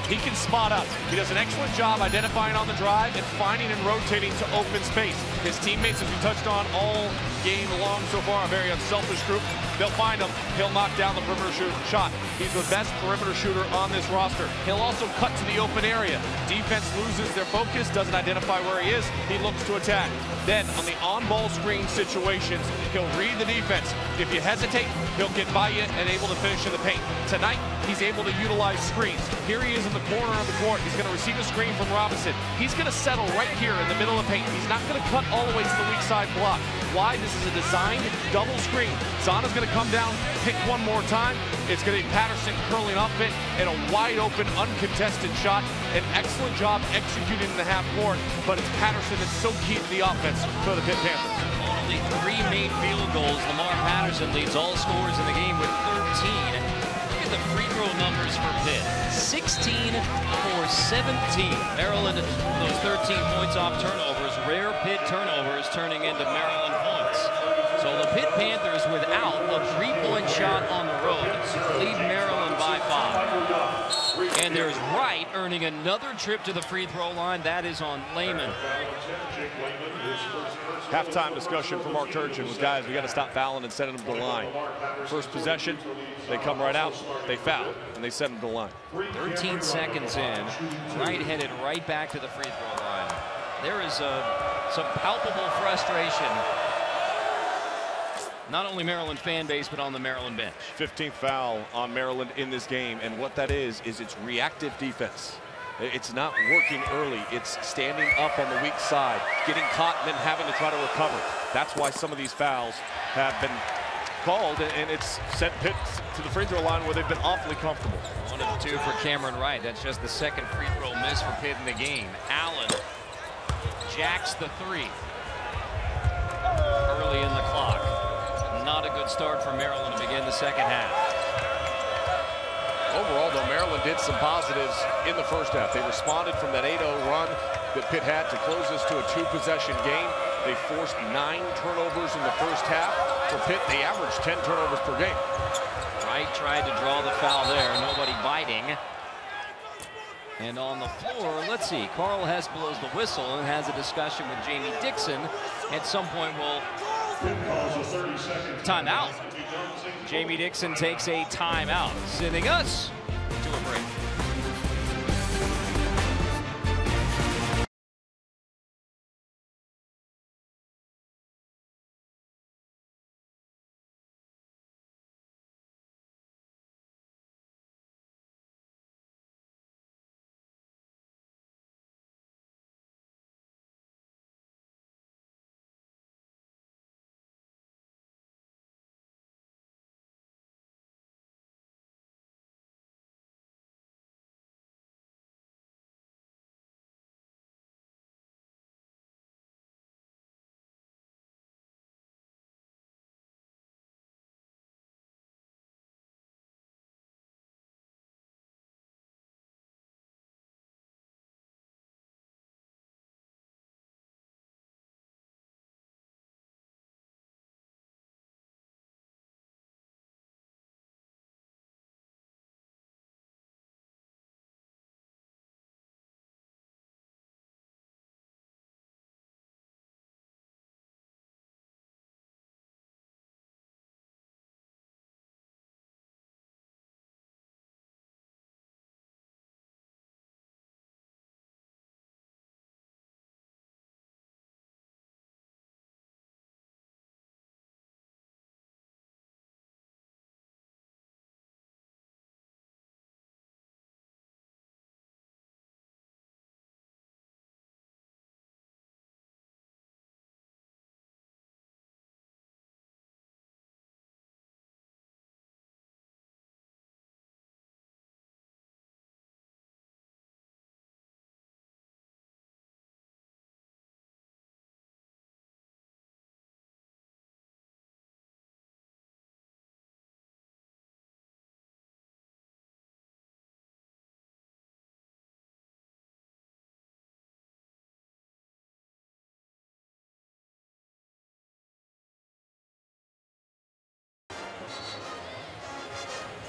He can spot up. He does an excellent job identifying on the drive and finding and rotating to open space. His teammates, as we touched on all game long so far, a very unselfish group. They'll find him. He'll knock down the perimeter shot. He's the best perimeter shooter on this roster. He'll also cut to the open area. Defense loses their focus, doesn't identify where he is. He looks to attack. Then on the on-ball screen situations, he'll read the defense. If you hesitate, he'll get by you and able to finish in the paint. Tonight, he's able to utilize screens. Here he is in the corner of the court. He's going to receive a screen from Robinson. He's going to settle right here in the middle of the paint. He's not going to cut all the way to the weak side block. Why? This is a designed double screen. Zana's going to come down, pick one more time. It's going to be Patterson curling up it and a wide open, uncontested shot. An excellent job executing in the half court, but it's Patterson that's so key to the offense for the Pitt Panthers. Only 3 made field goals. Lamar Patterson leads all scorers in the game with 13. Look at the free throw numbers for Pitt. 16 for 17. Maryland, those 13 points off turnovers. Rare Pitt turnovers turning into Maryland points. So the Pitt Panthers, without a 3-point shot on the road, lead Maryland by 5. And there's Wright earning another trip to the free throw line. That is on Lehman. Halftime discussion for Mark Turgeon was, guys, we got to stop fouling and sending them to the line. First possession, they come right out, they foul, and they send them to the line. 13 seconds in, Wright headed right back to the free throw line. There is some palpable frustration, not only Maryland fan base, but on the Maryland bench. 15th foul on Maryland in this game, and what that is it's reactive defense. It's not working early. It's standing up on the weak side, getting caught, and then having to try to recover. That's why some of these fouls have been called, and it's sent Pitt to the free throw line where they've been awfully comfortable. 1 of 2 for Cameron Wright. That's just the second free throw miss for Pitt in the game. Allen jacks the 3 early in the clock. Not a good start for Maryland to begin the second half. Overall, though, Maryland did some positives in the first half. They responded from that 8-0 run that Pitt had to close this to a 2-possession game. They forced 9 turnovers in the first half. For Pitt, they averaged 10 turnovers per game. Wright tried to draw the foul there. Nobody biting. And on the floor, let's see. Carl Hess blows the whistle and has a discussion with Jamie Dixon. At some point, we'll timeout. Jamie Dixon takes a timeout, sending us to a break.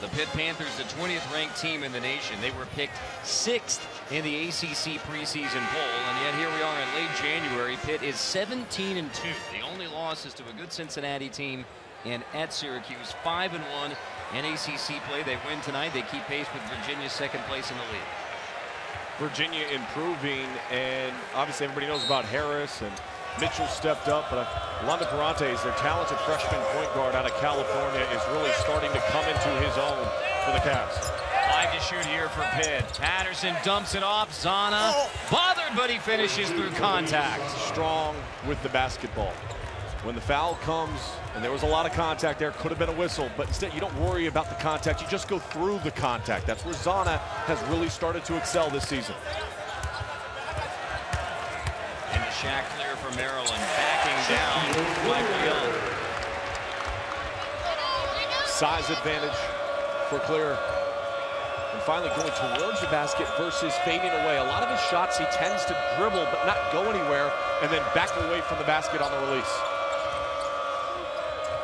The Pitt Panthers, the 20th ranked team in the nation. They were picked 6th in the ACC preseason poll, and yet here we are in late January. Pitt is 17-2. The only loss is to a good Cincinnati team and at Syracuse. 5-1 in ACC play. They win tonight. They keep pace with Virginia's second place in the league. Virginia improving, and obviously everybody knows about Harris, and Mitchell stepped up, but Lando Ferrantes, their talented freshman point guard out of California, is really starting to come into his own for the Cavs. 5 to shoot here for Pitt. Patterson dumps it off. Zana bothered, but he finishes through contact. Strong with the basketball. When the foul comes, and there was a lot of contact there, could have been a whistle, but instead you don't worry about the contact. You just go through the contact. That's where Zana has really started to excel this season. And the Shaq clear for Maryland. Backing down, Michael Young. Size advantage for Clear. And finally going towards the basket versus fading away. A lot of his shots he tends to dribble but not go anywhere and then back away from the basket on the release.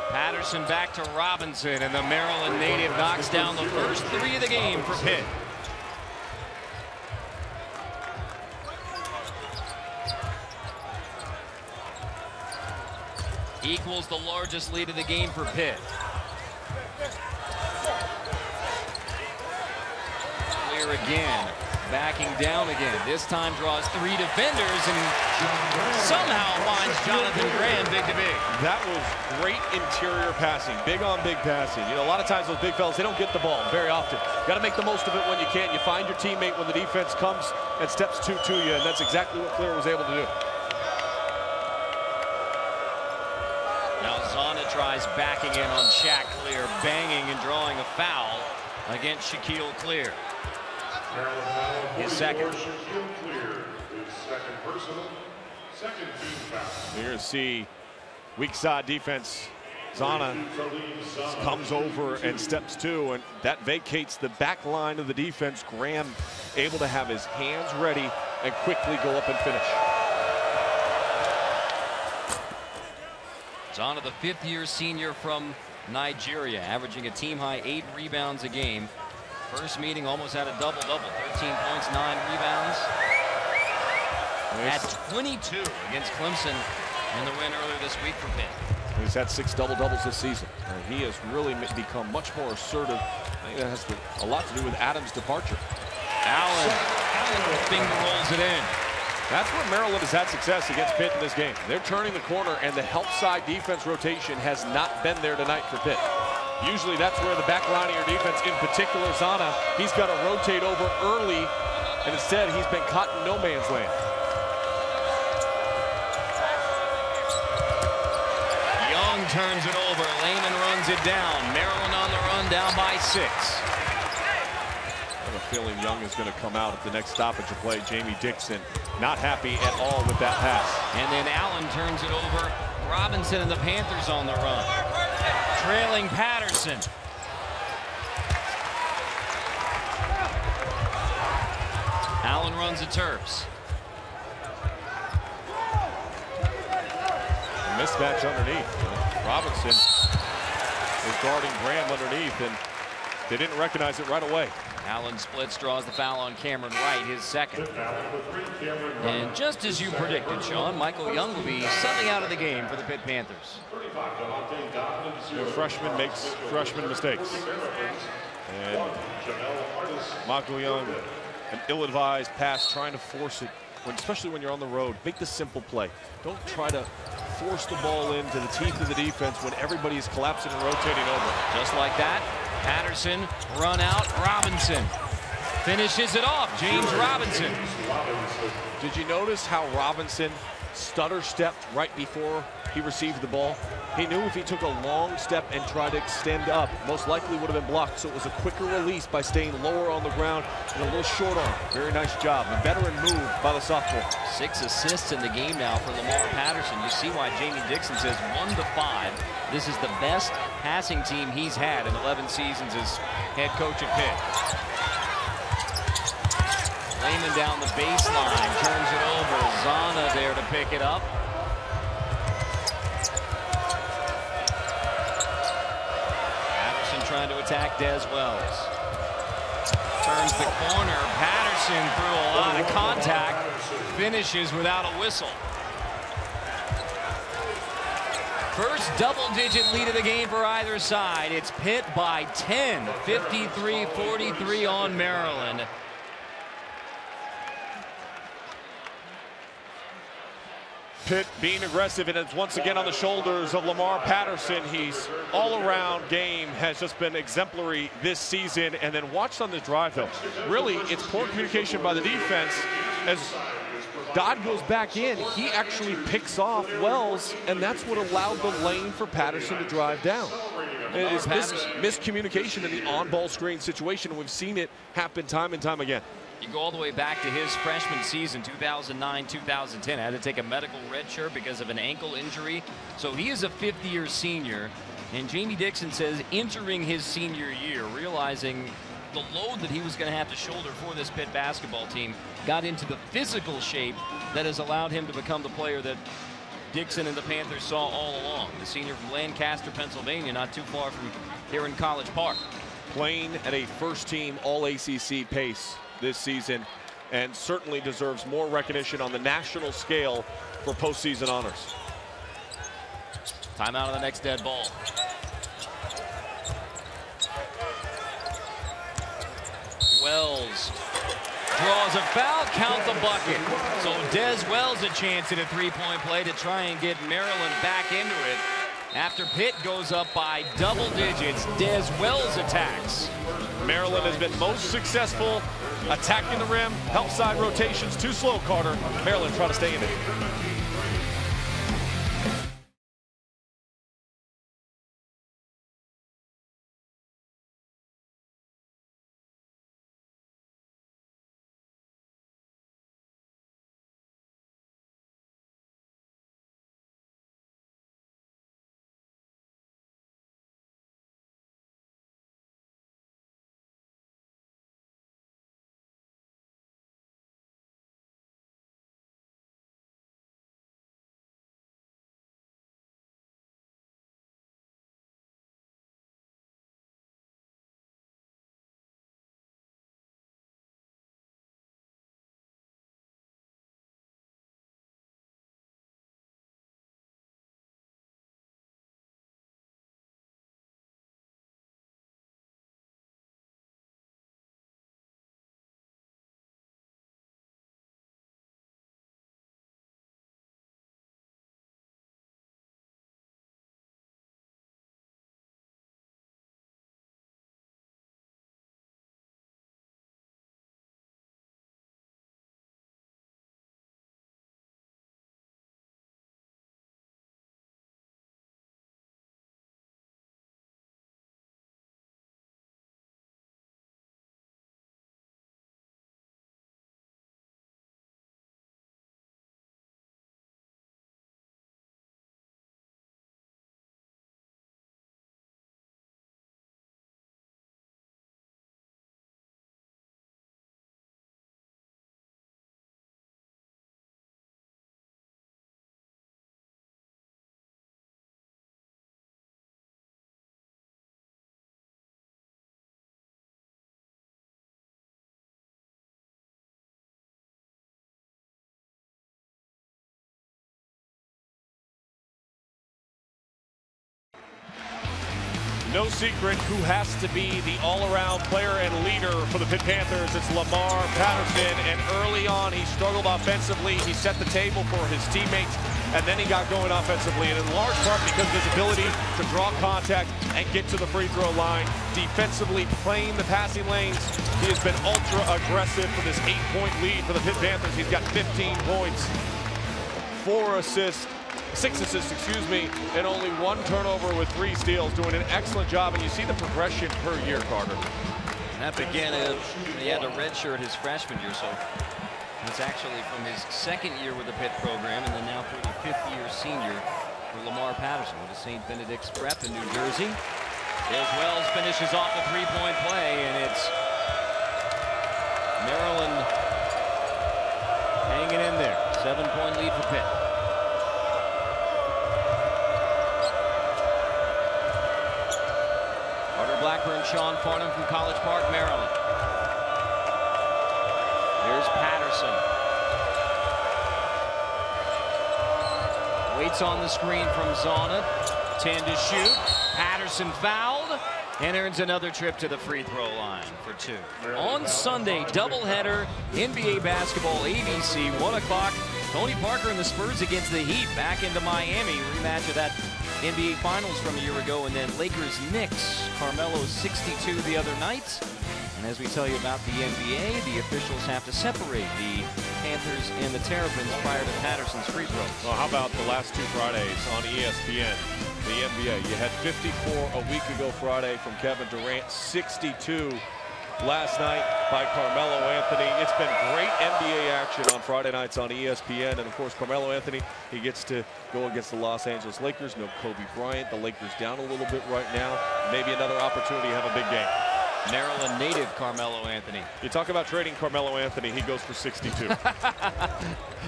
Patterson back to Robinson, and the Maryland native knocks down the first 3 of the game for Pitt. Equals the largest lead of the game for Pitt. Clear again, backing down again. This time draws 3 defenders and somehow finds Jonathan Graham big to big. That was great interior passing, big on big passing. You know, a lot of times those big fellas, they don't get the ball very often. Got to make the most of it when you can. You find your teammate when the defense comes and steps to you, and that's exactly what Clear was able to do. Now Zana tries backing in on Shaq Clear, banging and drawing a foul against Shaquille Clear. His second. You're going to see weak side defense. Zana comes over and steps to, and that vacates the back line of the defense. Graham able to have his hands ready and quickly go up and finish. Zana, the 5th-year senior from Nigeria, averaging a team-high 8 rebounds a game. First meeting almost had a double-double, 13 points, 9 rebounds. At 22 against Clemson in the win earlier this week for Pitt. He's had 6 double-doubles this season. He has really become much more assertive. I think that has a lot to do with Adams' departure. Allen finger rolls it in. That's where Maryland has had success against Pitt in this game. They're turning the corner, and the help side defense rotation has not been there tonight for Pitt. Usually that's where the back line of your defense, in particular Zana, he's got to rotate over early, and instead he's been caught in no man's land. Young turns it over. Lehman runs it down. Maryland on the run, down by 6. I have a feeling Young is going to come out at the next stoppage of play. Jamie Dixon not happy at all with that pass. And then Allen turns it over. Robinson and the Panthers on the run. Trailing Patterson. Allen runs the Terps. A mismatch underneath. Robinson is guarding Graham underneath, and they didn't recognize it right away. Allen splits, draws the foul on Cameron Wright, his second. And just as you predicted, Sean, Michael Young will be subbing out of the game for the Pitt Panthers. The freshman makes freshman mistakes. And Michael Young, an ill-advised pass, trying to force it, especially when you're on the road. Make the simple play. Don't try to force the ball into the teeth of the defense when everybody is collapsing and rotating over. Just like that, Patterson, run out, Robinson finishes it off. James Robinson. Did you notice how Robinson stutter-stepped right before he received the ball? He knew if he took a long step and tried to extend up, most likely would have been blocked, so it was a quicker release by staying lower on the ground and a little short arm. Very nice job. A veteran move by the sophomore. 6 assists in the game now for Lamar Patterson. You see why Jamie Dixon says 1-5. This is the best passing team he's had in 11 seasons as head coach at Pitt. Lehman down the baseline, turns it over. Zana there to pick it up. trying to attack Des Wells. Turns the corner. Patterson through a lot of contact. Finishes without a whistle. First double-digit lead of the game for either side. It's Pitt by 10, 53-43 on Maryland. Pitt being aggressive, and it's once again on the shoulders of Lamar Patterson. He's all-around game has just been exemplary this season. And then watch on this drive, though. Really, it's poor communication by the defense. As Dodd goes back in, he actually picks off Wells, and that's what allowed the lane for Patterson to drive down. It's miscommunication in the on-ball screen situation, and we've seen it happen time and time again. You go all the way back to his freshman season, 2009-2010. Had to take a medical redshirt because of an ankle injury. So he is a fifth-year senior. And Jamie Dixon says entering his senior year, realizing the load that he was going to have to shoulder for this Pitt basketball team, got into the physical shape that has allowed him to become the player that Dixon and the Panthers saw all along. The senior from Lancaster, Pennsylvania, not too far from here in College Park. Playing at a first-team All-ACC pace this season, and certainly deserves more recognition on the national scale for postseason honors. Timeout on the next dead ball. Wells draws a foul, count the bucket. So Des Wells a chance at a three-point play to try and get Maryland back into it. After Pitt goes up by double digits, Des Wells attacks. Maryland has been most successful attacking the rim, help side rotations, too slow, Carter. Maryland trying to stay in it. No secret who has to be the all-around player and leader for the Pitt Panthers. It's Lamar Patterson, and early on he struggled offensively. He set the table for his teammates, and then he got going offensively, and in large part because of his ability to draw contact and get to the free throw line. Defensively, playing the passing lanes, he has been ultra-aggressive for this 8-point lead for the Pitt Panthers. He's got 15 points, 6 assists, and only 1 turnover with 3 steals, doing an excellent job. And you see the progression per year, Carter. That began, he had a redshirt his freshman year, so it's actually from his second year with the Pitt program, and then now for the 5th-year senior for Lamar Patterson with the St. Benedict's Prep in New Jersey. Des Wells finishes off a 3-point play, and it's Maryland hanging in there. 7-point lead for Pitt. Blackburn Sean Farnham from College Park, Maryland. Here's Patterson. Waits on the screen from Zana. 10 to shoot. Patterson fouled and earns another trip to the free throw line for 2. On Sunday, doubleheader, NBA basketball, ABC, 1 o'clock. Tony Parker and the Spurs against the Heat back into Miami. Rematch of that NBA Finals from a year ago. And then Lakers-Knicks. Carmelo 62 the other night. And as we tell you about the NBA, the officials have to separate the Panthers and the Terrapins prior to Patterson's free throw. Well, how about the last 2 Fridays on ESPN, the NBA? You had 54 a week ago Friday from Kevin Durant, 62 last night by Carmelo Anthony. It's been great NBA action on Friday nights on ESPN. And, of course, Carmelo Anthony, he gets to go against the Los Angeles Lakers. No Kobe Bryant. The Lakers down a little bit right now. Maybe another opportunity to have a big game. Maryland native Carmelo Anthony. You talk about trading Carmelo Anthony, he goes for 62.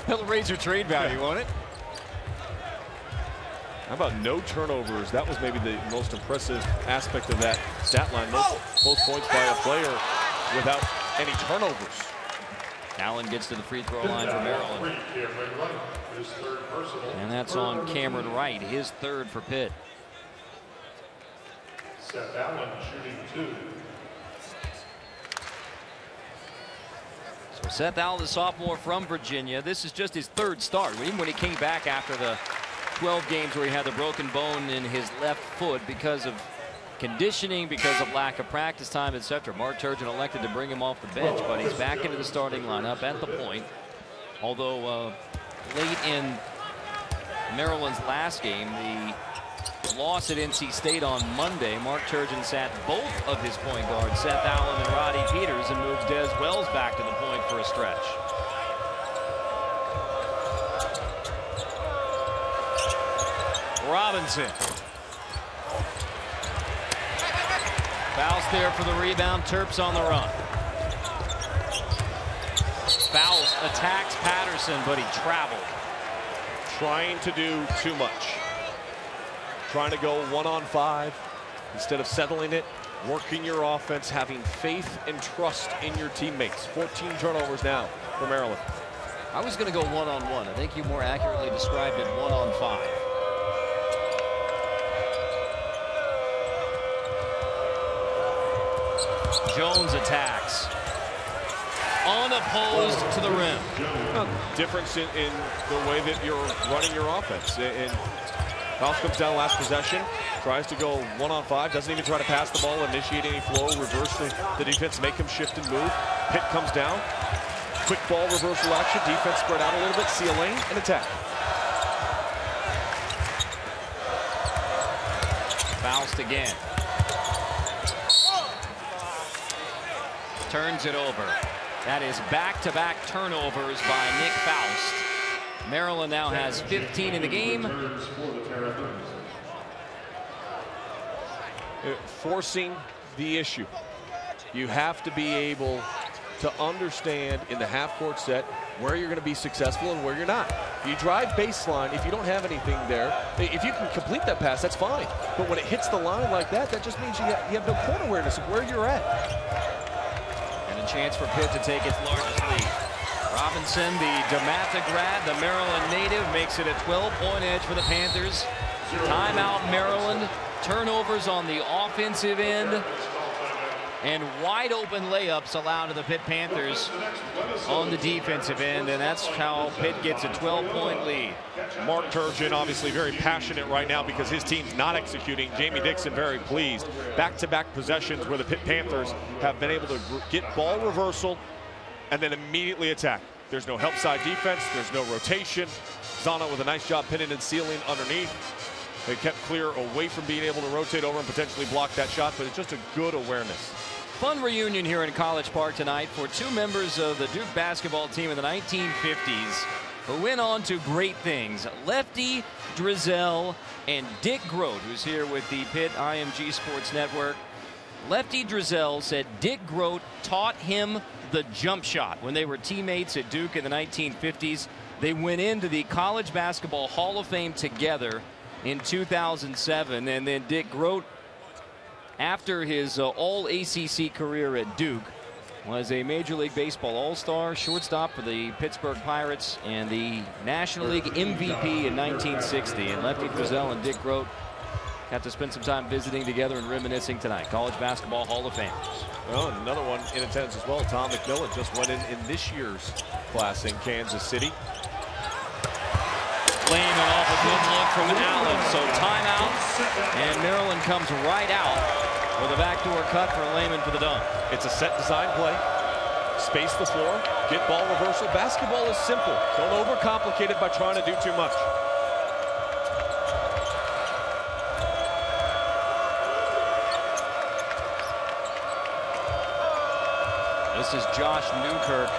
That'll raise your trade value, won't it? How about no turnovers? That was maybe the most impressive aspect of that stat line. Most points by a player without any turnovers. Allen gets to the free throw line for Maryland. And that's on Cameron Wright, his 3rd for Pitt. Seth Allen shooting 2. So Seth Allen, the sophomore from Virginia, this is just his 3rd start. Even when he came back after the 12 games where he had the broken bone in his left foot because of conditioning, because of lack of practice time, etc. Mark Turgeon elected to bring him off the bench, but he's back into the starting lineup at the point. Although late in Maryland's last game, the loss at NC State on Monday, Mark Turgeon sat both of his point guards, Seth Allen and Roddy Peters, and moves Des Wells back to the point for a stretch. Robinson. Fouls there for the rebound. Terps on the run. Fouls, attacks Patterson, but he traveled. Trying to do too much. Trying to go 1-on-5 instead of settling it, working your offense, having faith and trust in your teammates. 14 turnovers now for Maryland. I was going to go 1-on-1. I think you more accurately described it 1-on-5. Jones attacks. Unopposed to the rim. Difference in the way that you're running your offense. And Faust comes down last possession, tries to go 1-on-5, doesn't even try to pass the ball, initiate any flow, reverse the defense, make him shift and move. Pitt comes down, quick ball reversal action, defense spread out a little bit, see a lane, and attack. Faust again. Turns it over. That is back-to-back turnovers by Nick Faust. Maryland now has 15 in the game. Forcing the issue. You have to be able to understand in the half-court set where you're going to be successful and where you're not. You drive baseline, if you don't have anything there, if you can complete that pass, that's fine. But when it hits the line like that, that just means you have no court awareness of where you're at. And a chance for Pitt to take its largest lead. Robinson, the DeMatha grad, the Maryland native, makes it a 12-point edge for the Panthers. Timeout Maryland. Turnovers on the offensive end. And wide open layups allowed to the Pitt Panthers on the defensive end. And that's how Pitt gets a 12-point lead. Mark Turgeon obviously very passionate right now because his team's not executing. Jamie Dixon very pleased. Back-to-back possessions where the Pitt Panthers have been able to get ball reversal and then immediately attack. There's no help side defense. There's no rotation. Zana with a nice job pinning and sealing underneath. They kept clear away from being able to rotate over and potentially block that shot, but it's just a good awareness. Fun reunion here in College Park tonight for 2 members of the Duke basketball team in the 1950s who went on to great things. Lefty Driesell and Dick Grote, who's here with the Pitt IMG Sports Network. Lefty Driesell said Dick Grote taught him the jump shot when they were teammates at Duke in the 1950s. They went into the College Basketball Hall of Fame together in 2007, and then Dick Grote after his all-ACC career at Duke, was a Major League Baseball All-Star, shortstop for the Pittsburgh Pirates, and the National League MVP in 1960. And Lefty Frizzell and Dick Grote got to spend some time visiting together and reminiscing tonight. College Basketball Hall of Famers. Well, another one in attendance as well. Tom McMillan just went in this year's class in Kansas City. Lehman off a good look from Allen. So timeout, and Maryland comes right out with a backdoor cut for Lehman for the dunk. It's a set design play. Space the floor, get ball reversal. Basketball is simple. Don't overcomplicate it by trying to do too much. This is Josh Newkirk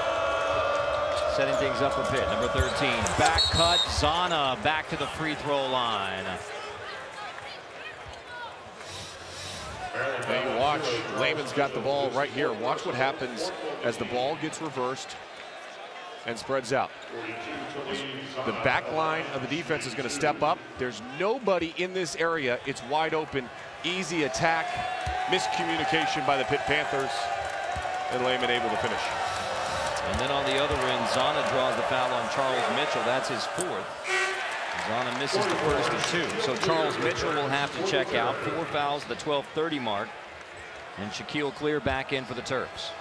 setting things up for Pitt. Number 13. Back cut. Zana back to the free throw line. And you watch, Lehman's got the ball right here. Watch what happens as the ball gets reversed and spreads out. The back line of the defense is going to step up. There's nobody in this area. It's wide open. Easy attack. Miscommunication by the Pitt Panthers. And Lehman able to finish. And then on the other end, Zana draws the foul on Charles Mitchell. That's his fourth. Zana misses the first of two. So Charles Mitchell will have to check out. 4 fouls at the 12:30 mark. And Shaquille Clear back in for the Terps.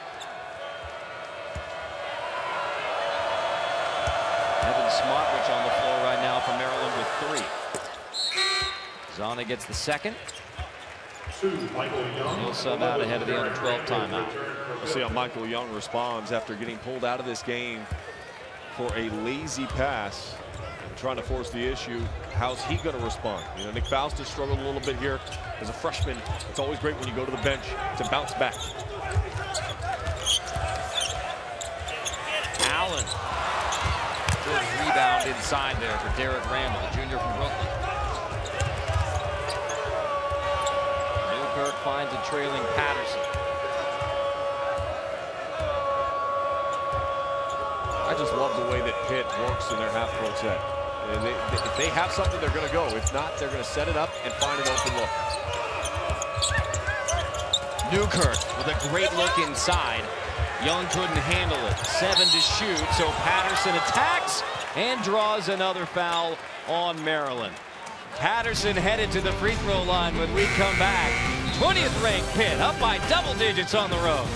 Evan Smotrich on the floor right now for Maryland with 3. Zana gets the second. He'll sub out ahead of the under 12 timeout. We'll see how Michael Young responds after getting pulled out of this game for a lazy pass. Trying to force the issue. How's he going to respond? You know, Nick Faustus struggled a little bit here as a freshman. It's always great when you go to the bench to bounce back. Allen. Good rebound inside there for Derek Randall, the junior from Brooklyn. Newkirk finds a trailing Patterson. I just love the way that Pitt works in their half-court set. If they have something, they're going to go. If not, they're going to set it up and find an open look. Newkirk with a great look inside. Young couldn't handle it. 7 to shoot, so Patterson attacks and draws another foul on Maryland. Patterson headed to the free throw line when we come back. 20th ranked Pitt up by double digits on the road.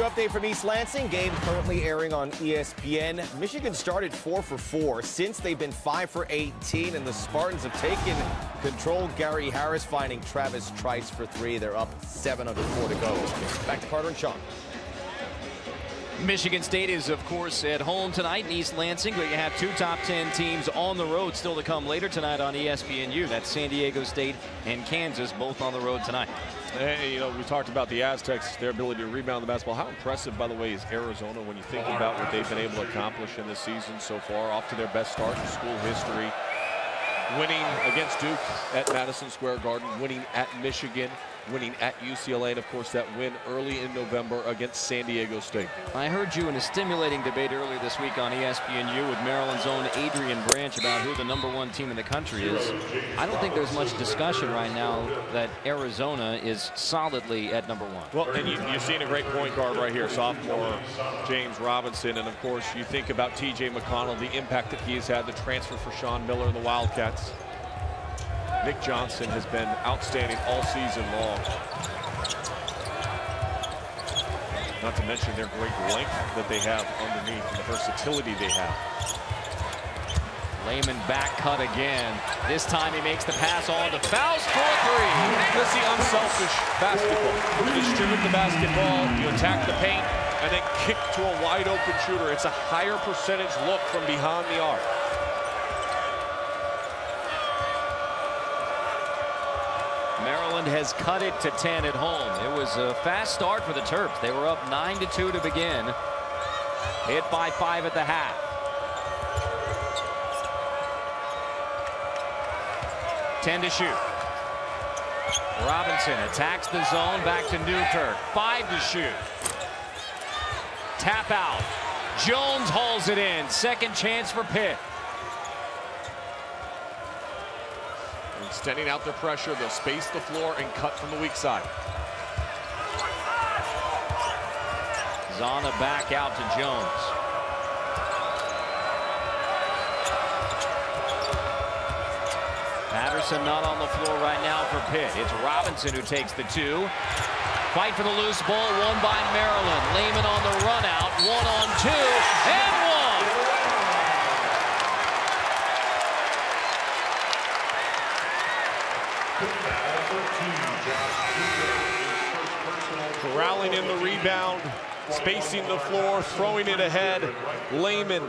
Update from East Lansing. Game currently airing on ESPN. Michigan started 4 for 4 since they've been 5 for 18, and the Spartans have taken control. Gary Harris finding Travis Trice for 3. They're up 7 under 4 to go. Back to Carter and Sean. Michigan State is, of course, at home tonight in East Lansing, but you have 2 top 10 teams on the road still to come later tonight on ESPNU. That's San Diego State and Kansas, both on the road tonight. Hey, you know, we talked about the Aztecs, their ability to rebound the basketball. How impressive, by the way, is Arizona when you think about what they've been able to accomplish in this season so far, off to their best start in school history. Winning against Duke at Madison Square Garden, winning at Michigan, winning at UCLA, and of course that win early in November against San Diego State. I heard you in a stimulating debate earlier this week on ESPNU with Maryland's own Adrian Branch about who the #1 team in the country is. I don't think there's much discussion right now that Arizona is solidly at #1. Well, and you've seen a great point guard right here, sophomore James Robinson, and of course you think about TJ McConnell, the impact that he has had, the transfer for Sean Miller and the Wildcats. Nick Johnson has been outstanding all season long. Not to mention their great length that they have underneath and the versatility they have. Layman back cut again. This time he makes the pass on to Faust for 3. That's the unselfish basketball. You distribute the basketball, you attack the paint, and then kick to a wide open shooter. It's a higher percentage look from behind the arc. Maryland has cut it to 10 at home. It was a fast start for the Terps. They were up 9-2 to begin. Hit by 5 at the half. Ten to shoot. Robinson attacks the zone, back to Newkirk. 5 to shoot. Tap out. Jones hauls it in. Second chance for Pitt. Extending out their pressure, they'll space the floor and cut from the weak side. Zana back out to Jones. Patterson not on the floor right now for Pitt. It's Robinson who takes the 2. Fight for the loose ball, won by Maryland. Layman on the run out, 1-on-2, and 1. Corralling in the rebound, spacing the floor, throwing it ahead. Layman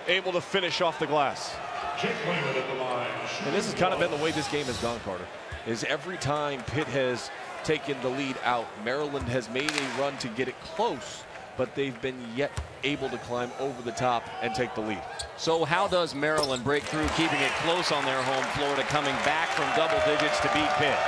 able to finish off the glass. And this has kind of been the way this game has gone, Carter, is every time Pitt has taken the lead out, Maryland has made a run to get it close, but they've been yet able to climb over the top and take the lead. So how does Maryland break through, keeping it close on their home floor to coming back from double digits to beat Pitt?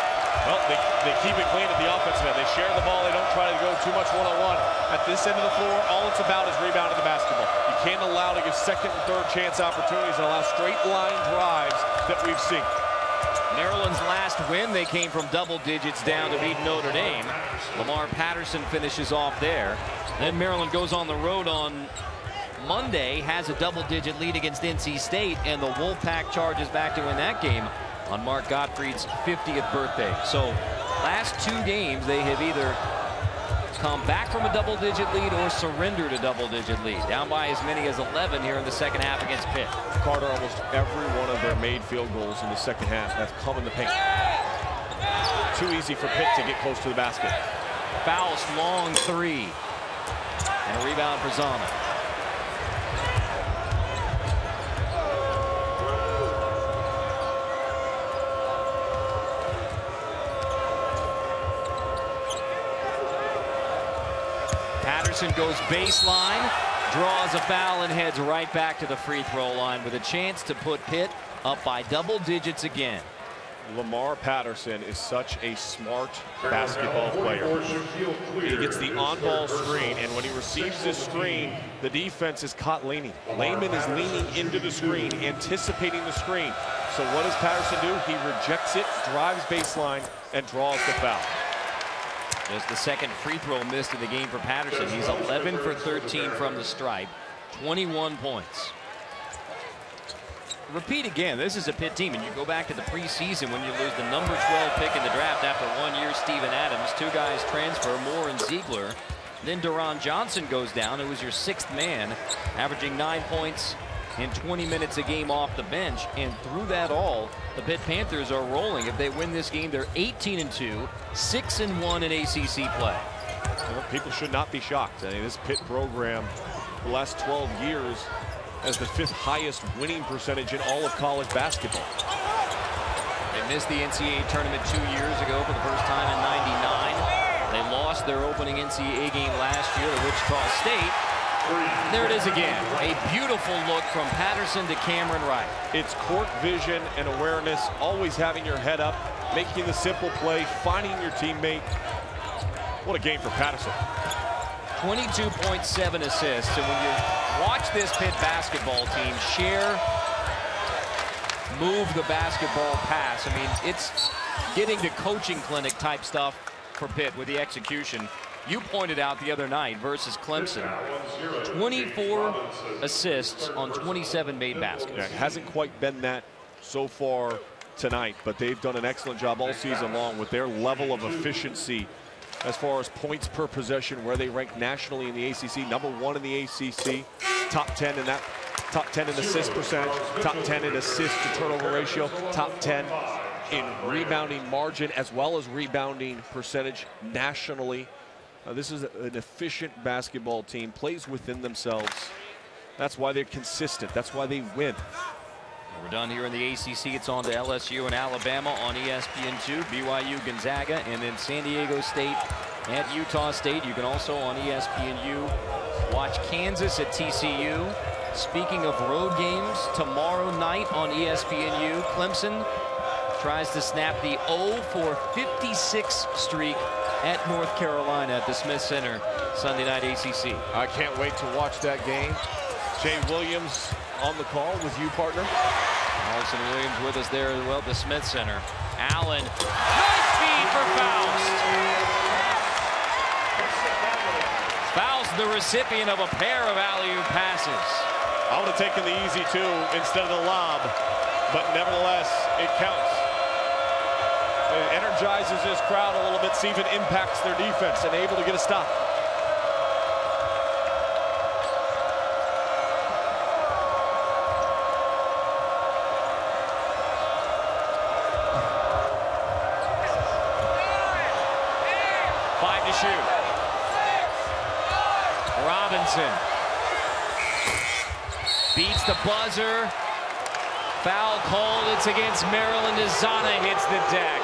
Well, they keep it clean at the offensive end. They share the ball. They don't try to go too much one-on-one. At this end of the floor, all it's about is rebounding the basketball. You can't allow to give second and third chance opportunities and allow straight line drives that we've seen. Maryland's last win, they came from double digits down to beat Notre Dame. Lamar Patterson finishes off there. Then Maryland goes on the road on Monday, has a double-digit lead against NC State, and the Wolfpack charges back to win that game on Mark Gottfried's 50th birthday. So last 2 games, they have either come back from a double-digit lead or surrendered a double-digit lead. Down by as many as 11 here in the second half against Pitt. Carter, almost every one of their made field goals in the second half have come in the paint. Too easy for Pitt to get close to the basket. Faust, long 3. And a rebound for Zana. Patterson goes baseline, draws a foul, and heads right back to the free throw line with a chance to put Pitt up by double digits again. Lamar Patterson is such a smart basketball player. He gets the on-ball screen, and when he receives this screen, the defense is caught leaning. Layman is leaning into the screen, anticipating the screen. So what does Patterson do? He rejects it, drives baseline, and draws the foul. Just the second free throw missed in the game for Patterson. He's 11 for 13 from the stripe, 21 points. Repeat again, this is a Pitt team, and you go back to the preseason when you lose the number 12 pick in the draft after 1 year, Steven Adams. 2 guys transfer, Moore and Ziegler. Then Deron Johnson goes down, who was your 6th man, averaging 9 points in 20 minutes a game off the bench. And through that all, the Pitt Panthers are rolling. If they win this game, they're 18-2, 6-1 in ACC play. Well, people should not be shocked. I mean, this Pitt program, the last 12 years, has the 5th highest winning percentage in all of college basketball. They missed the NCAA tournament 2 years ago for the first time in '99. They lost their opening NCAA game last year to Wichita State. There it is again. A beautiful look from Patterson to Cameron Wright. It's court vision and awareness, always having your head up, making the simple play, finding your teammate. What a game for Patterson. 22.7 assists. And when you watch this Pitt basketball team share, move the basketball pass, I mean, it's getting to coaching clinic type stuff for Pitt with the execution. You pointed out the other night versus Clemson, 24 assists on 27 made baskets. Yeah, it hasn't quite been that so far tonight, but they've done an excellent job all season long with their level of efficiency as far as points per possession, where they rank nationally in the ACC, #1 in the ACC, top 10 in that, top 10 in assist percentage, top 10 in assist to turnover ratio, top 10 in rebounding margin as well as rebounding percentage nationally. This is an efficient basketball team, plays within themselves. That's why they're consistent. That's why they win. We're done here in the ACC. It's on to LSU and Alabama on ESPN2, BYU, Gonzaga, and then San Diego State at Utah State. You can also on ESPNU watch Kansas at TCU. Speaking of road games, tomorrow night on ESPNU, Clemson tries to snap the 0-for-56 streak at North Carolina at the Smith Center Sunday night ACC. I can't wait to watch that game. Jay Williams on the call with you, partner. Allison Williams with us there as well at the Smith Center. Allen, nice feed for Faust. Faust, the recipient of a pair of alley-oop passes. I would have taken the easy two instead of the lob, but nevertheless, it counts. It energizes this crowd a little bit, see if it impacts their defense, and able to get a stop. Shoot. Robinson beats the buzzer. Foul called. It's against Maryland as Zana hits the deck.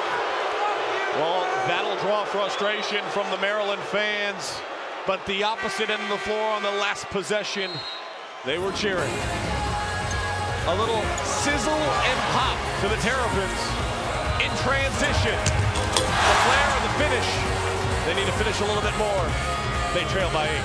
Well, that'll draw frustration from the Maryland fans, but the opposite end of the floor on the last possession, they were cheering. A little sizzle and pop to the Terrapins in transition. The flare and the finish. They need to finish a little bit more. They trail by 8.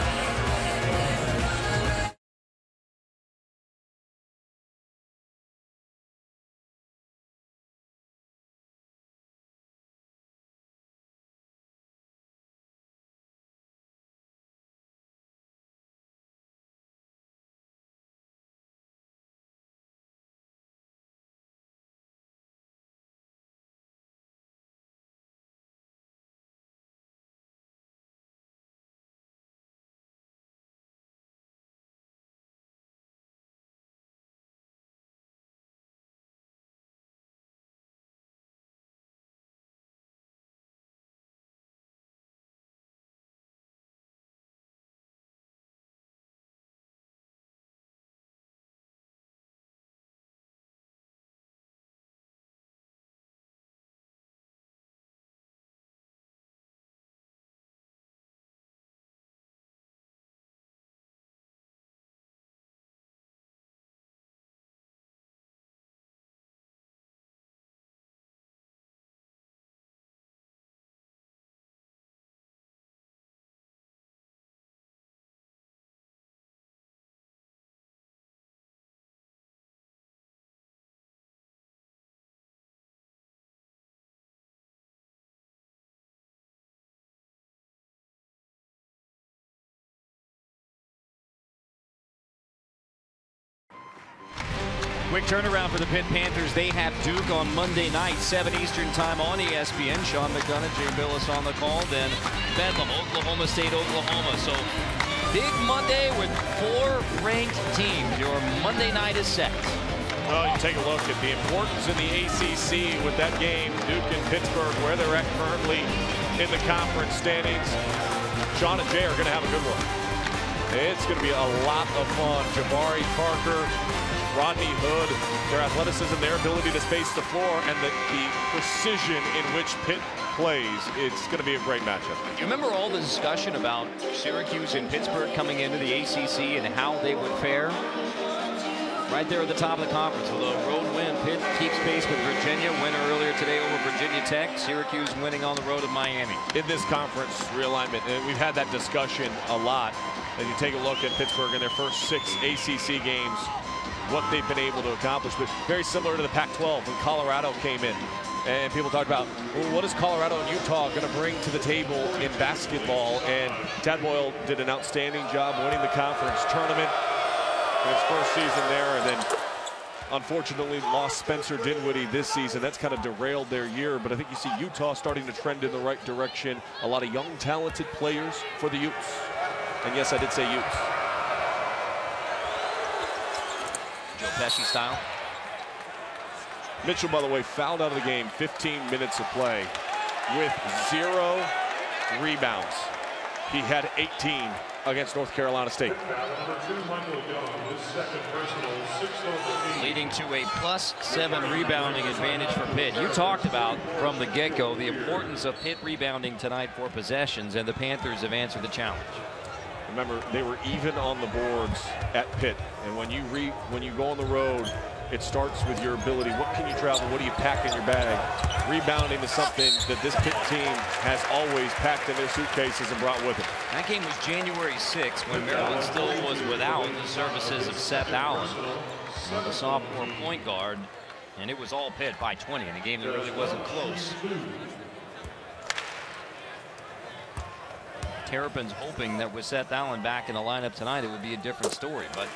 Quick turnaround for the Pitt Panthers. They have Duke on Monday night, 7 Eastern time on ESPN. Sean McDonough, Jay Billis on the call. Then Bedlam, Oklahoma State, Oklahoma. So big Monday with 4 ranked teams. Your Monday night is set. Well, you take a look at the importance in the ACC with that game, Duke and Pittsburgh, where they're at currently in the conference standings. Sean and Jay are going to have a good one. It's going to be a lot of fun. Jabari Parker, Rodney Hood, their athleticism, their ability to space the floor, and the precision in which Pitt plays. It's going to be a great matchup. Do you remember all the discussion about Syracuse and Pittsburgh coming into the ACC and how they would fare? Right there at the top of the conference with a road win. Pitt keeps pace with Virginia. Winner earlier today over Virginia Tech. Syracuse winning on the road at Miami. In this conference realignment, and we've had that discussion a lot. As you take a look at Pittsburgh in their first 6 ACC games, what they've been able to accomplish, but very similar to the Pac-12 when Colorado came in. And people talk about, well, what is Colorado and Utah going to bring to the table in basketball? And Tad Boyle did an outstanding job winning the conference tournament in his first season there, and then unfortunately lost Spencer Dinwiddie this season. That's kind of derailed their year, but I think you see Utah starting to trend in the right direction. A lot of young, talented players for the Utes. And yes, I did say Utes. Joe Pesci style. Mitchell, by the way, fouled out of the game, 15 minutes of play with 0 rebounds. He had 18 against North Carolina State. Leading to a +7 rebounding advantage for Pitt. You talked about from the get-go the importance of Pitt rebounding tonight for possessions, and the Panthers have answered the challenge. Remember, they were even on the boards at Pitt, and when you go on the road, it starts with your ability. What can you travel? What do you pack in your bag? Rebounding is something that this Pitt team has always packed in their suitcases and brought with it. That game was January 6th when Maryland still was without the services of Seth Allen, the sophomore point guard, and it was all Pitt by 20 in a game that really wasn't close. Terrapin's hoping that with Seth Allen back in the lineup tonight, it would be a different story, but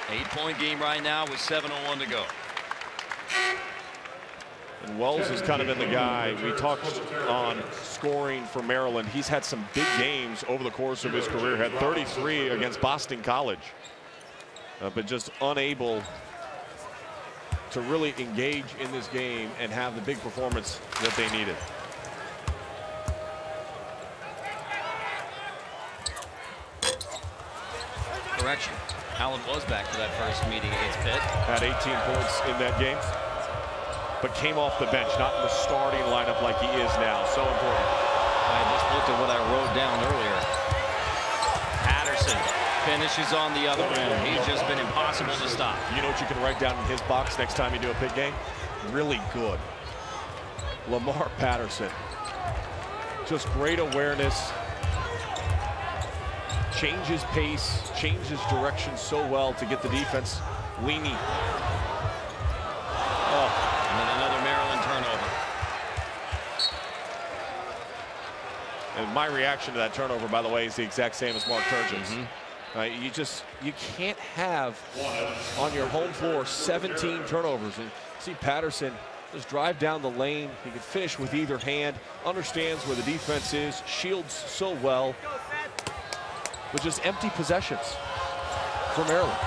8-point game right now with 7:01 to go. And Wells has kind of been the guy. We talked on scoring for Maryland. He's had some big games over the course of his career. Had 33 against Boston College, but just unable to really engage in this game and have the big performance that they needed. Correction. Allen was back for that first meeting against Pitt. Had 18 points in that game, but came off the bench, not in the starting lineup like he is now. So important. I just looked at what I wrote down earlier. Patterson finishes on the other end. He's just been impossible to stop. You know what you can write down in his box next time you do a Pitt game? Really good. Lamar Patterson. Just great awareness. Changes pace, changes direction so well to get the defense leaning. Oh, and then another Maryland turnover. And my reaction to that turnover, by the way, is the exact same as Mark Turgeon's. You can't have on your home floor 17 turnovers. And see Patterson just drive down the lane. He can finish with either hand, understands where the defense is, shields so well. With just empty possessions for Maryland.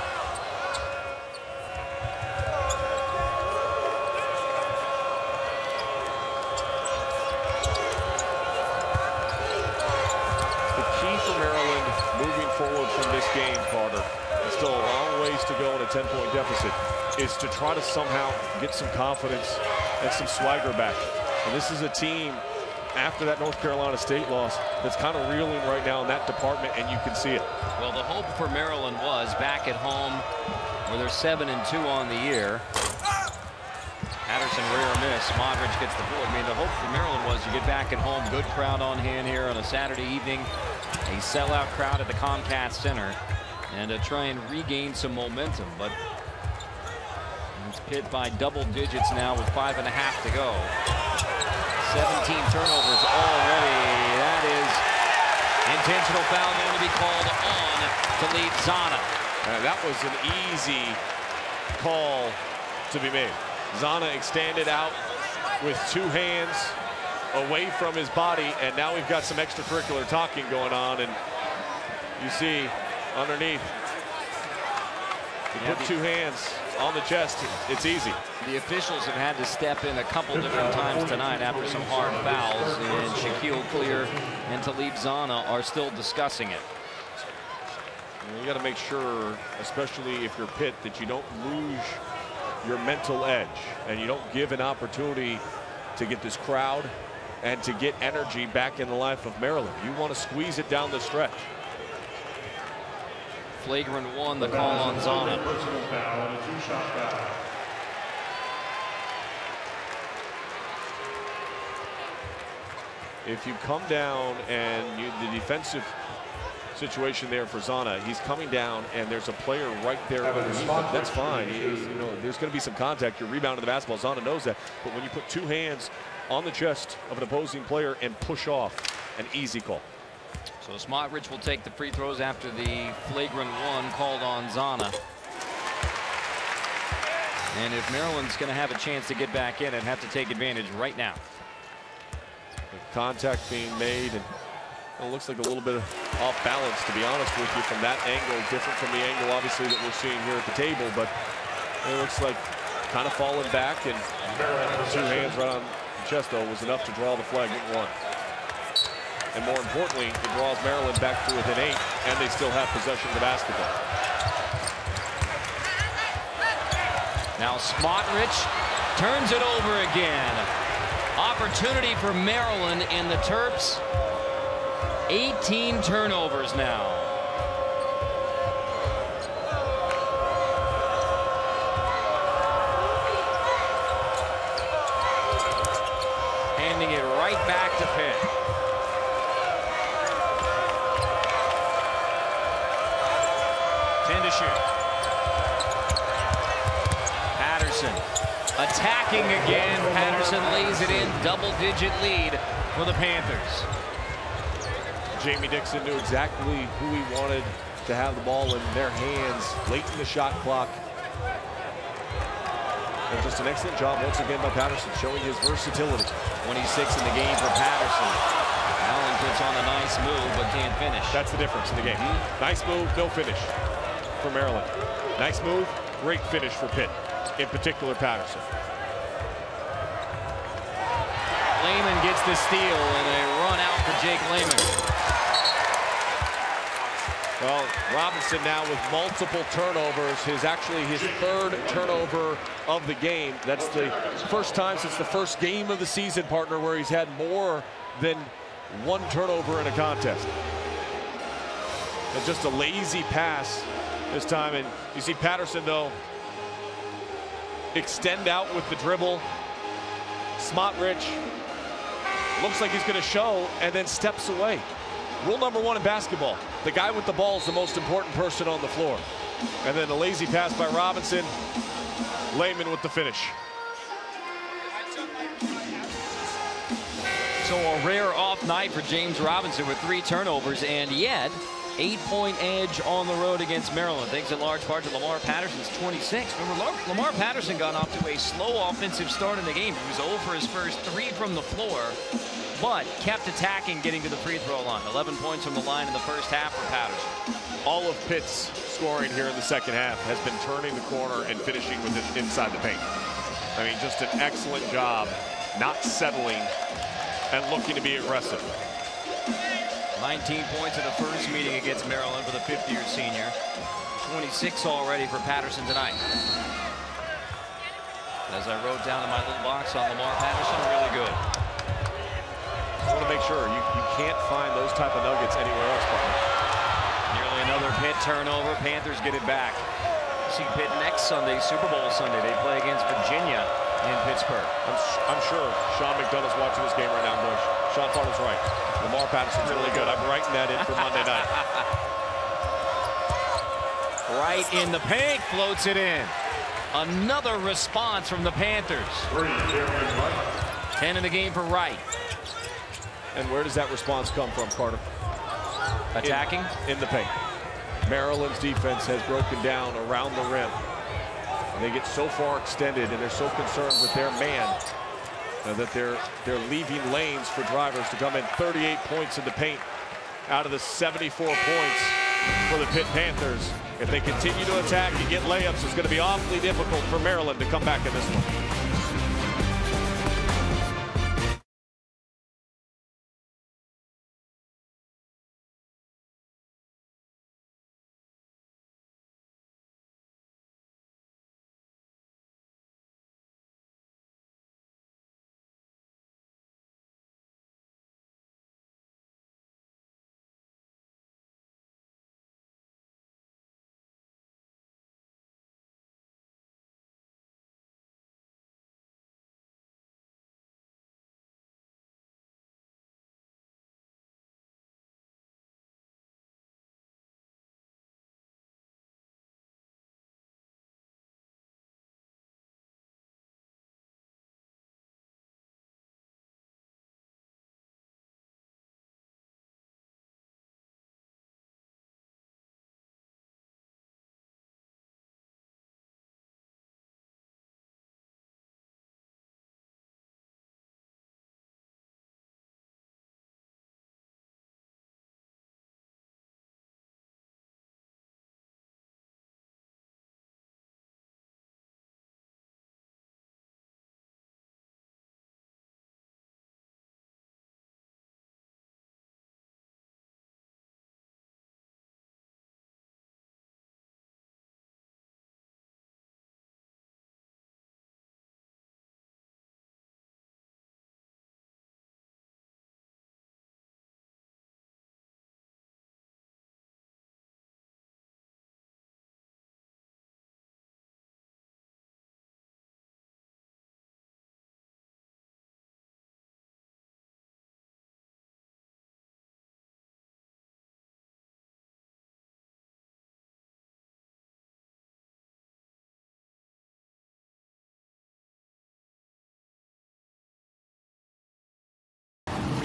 The key for Maryland moving forward from this game, Carter, and still a long ways to go in a 10-point deficit, is to try to somehow get some confidence and some swagger back. And this is a team, after that North Carolina State loss, that's kind of reeling right now in that department, and you can see it. Well, the hope for Maryland was back at home where they're 7-2 on the year. Patterson rare miss. Modric gets the board. I mean, the hope for Maryland was to get back at home. Good crowd on hand here on a Saturday evening. A sellout crowd at the Comcast Center. And to try and regain some momentum. But it's Pitt by double digits now with 5.5 to go. 17 turnovers already. That is intentional foul going to be called on to lead Zana. That was an easy call to be made. Zana extended out with 2 hands away from his body, and now we've got some extracurricular talking going on, and you see underneath, you put 2 hands on the chest, it's easy. The officials have had to step in a couple different times tonight after some hard fouls, and Shaquille Clear and Talib Zana are still discussing it. You got to make sure, especially if you're Pitt, that you don't lose your mental edge and you don't give an opportunity to get this crowd and to get energy back in the life of Maryland. You want to squeeze it down the stretch. Flagrant 1, the call on Zana. Personal foul and a 2-shot foul. If you come down and the defensive situation there for Zana, he's coming down and there's a player right there underneath him. That's fine. There's going to be some contact. You're rebounding the basketball. Zana knows that. But when you put 2 hands on the chest of an opposing player and push off, an easy call. So Smotrich will take the free throws after the flagrant 1 called on Zana. And if Maryland's going to have a chance to get back in, it'd have to take advantage right now. Contact being made, and it looks like a little bit off balance, to be honest with you, from that angle. Different from the angle, obviously, that we're seeing here at the table, but it looks like kind of falling back, and 2 hands right on the chest, though, was enough to draw the flag at 1. And more importantly, it draws Maryland back to within 8, and they still have possession of the basketball. Now Smotrich turns it over again. Opportunity for Maryland and the Terps. 18 turnovers now. Handing it right back to Pitt. To shoot. Patterson attacking again. Patterson lays it in. Double-digit lead for the Panthers. Jamie Dixon knew exactly who he wanted to have the ball in their hands late in the shot clock. And just an excellent job once again by Patterson, showing his versatility. 26 in the game for Patterson. Allen puts on a nice move but can't finish. That's the difference in the game. Nice move, no finish for Maryland. Nice move, great finish for Pitt, in particular Patterson. Lehman gets the steal and a run out for Jake Lehman. Well, Robinson now with multiple turnovers, his 3rd turnover of the game. That's the first time since the first game of the season, partner, where he's had more than 1 turnover in a contest. And just a lazy pass this time, and you see Patterson, though, extend out with the dribble. Smotrich looks like he's going to show and then steps away. Rule number 1 in basketball, the guy with the ball is the most important person on the floor. And then a lazy pass by Robinson. Lehman with the finish. So a rare off night for James Robinson with 3 turnovers, and yet 8-point edge on the road against Maryland. Thanks in large part to Lamar Patterson's 26. Remember, Lamar Patterson got off to a slow offensive start in the game. He was 0 for his first 3 from the floor, but kept attacking, getting to the free throw line. 11 points from the line in the first half for Patterson. All of Pitt's scoring here in the second half has been turning the corner and finishing with it inside the paint. I mean, just an excellent job not settling and looking to be aggressive. 19 points in the first meeting against Maryland for the 5th-year senior. 26 already for Patterson tonight. As I wrote down in my little box on Lamar Patterson, really good. I want to make sure you can't find those type of nuggets anywhere else. Nearly another Pitt turnover. Panthers get it back. See Pitt next Sunday, Super Bowl Sunday. They play against Virginia in Pittsburgh. I'm sure Sean McDonough's watching this game right now, Bush. Sean Farmer's right. Lamar Patterson's really good. I'm writing that in for Monday night. Right in the paint, floats it in. Another response from the Panthers. 10 in the game for Wright. And where does that response come from, Carter? Attacking? In the paint. Maryland's defense has broken down around the rim. And they get so far extended, and they're so concerned with their man that they're leaving lanes for drivers to come in. 38 points in the paint out of the 74 points for the Pitt Panthers. If they continue to attack and get layups, it's going to be awfully difficult for Maryland to come back in this one.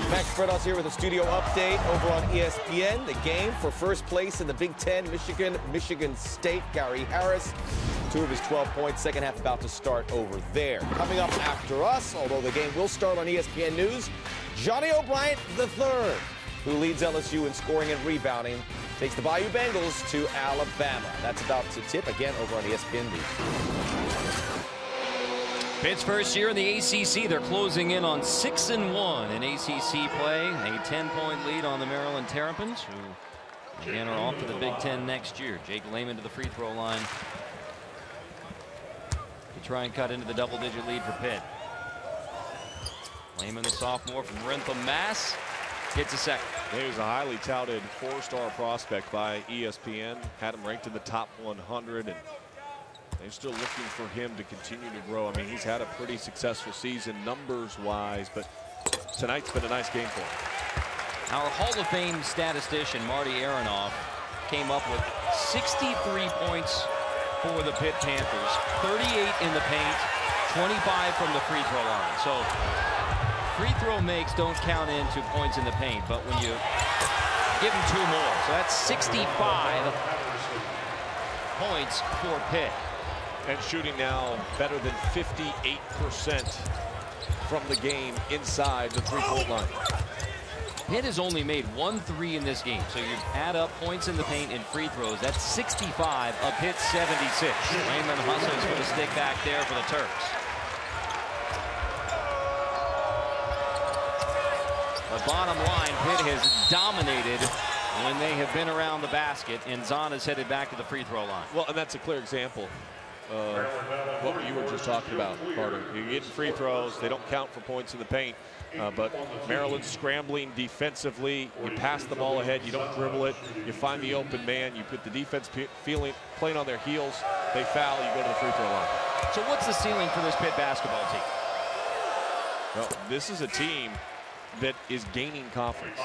Max Fredos here with a studio update over on ESPN. The game for first place in the Big Ten, Michigan State. Gary Harris, 2 of his 12 points. Second half about to start over there. Coming up after us, although the game will start on ESPN News, Johnny O'Bryant III, who leads LSU in scoring and rebounding, takes the Bayou Bengals to Alabama. That's about to tip again over on ESPN News. Pitt's first year in the ACC. They're closing in on 6-1 in ACC play. A 10-point lead on the Maryland Terrapins, who again are off to the Big Ten next year. Jake Lehman to the free throw line to try and cut into the double-digit lead for Pitt. Lehman, the sophomore from Rentham, Mass, hits a second. He was a highly touted 4-star prospect by ESPN. Had him ranked in the top 100, and they're still looking for him to continue to grow. I mean, he's had a pretty successful season numbers-wise, but tonight's been a nice game for him. Our Hall of Fame statistician, Marty Aronoff, came up with 63 points for the Pitt Panthers, 38 in the paint, 25 from the free throw line. So free throw makes don't count into points in the paint, but when you give them 2 more, so that's 65 points for Pitt. And shooting now better than 58% from the game inside the three-point line. Pitt has only made 1 3 in this game, so you add up points in the paint and free throws. That's 65 of Pitt's 76. Raymond hustles for the stick back there for the Turks. But bottom line, Pitt has dominated when they have been around the basket, and Zahn is headed back to the free throw line. Well, and that's a clear example of what you were just talking about, Carter. You get free throws, they don't count for points in the paint, but Maryland's scrambling defensively. You pass the ball ahead, you don't dribble it, you find the open man, you put the defense playing on their heels, they foul, you go to the free throw line. So what's the ceiling for this Pitt basketball team? Well, this is a team that is gaining confidence,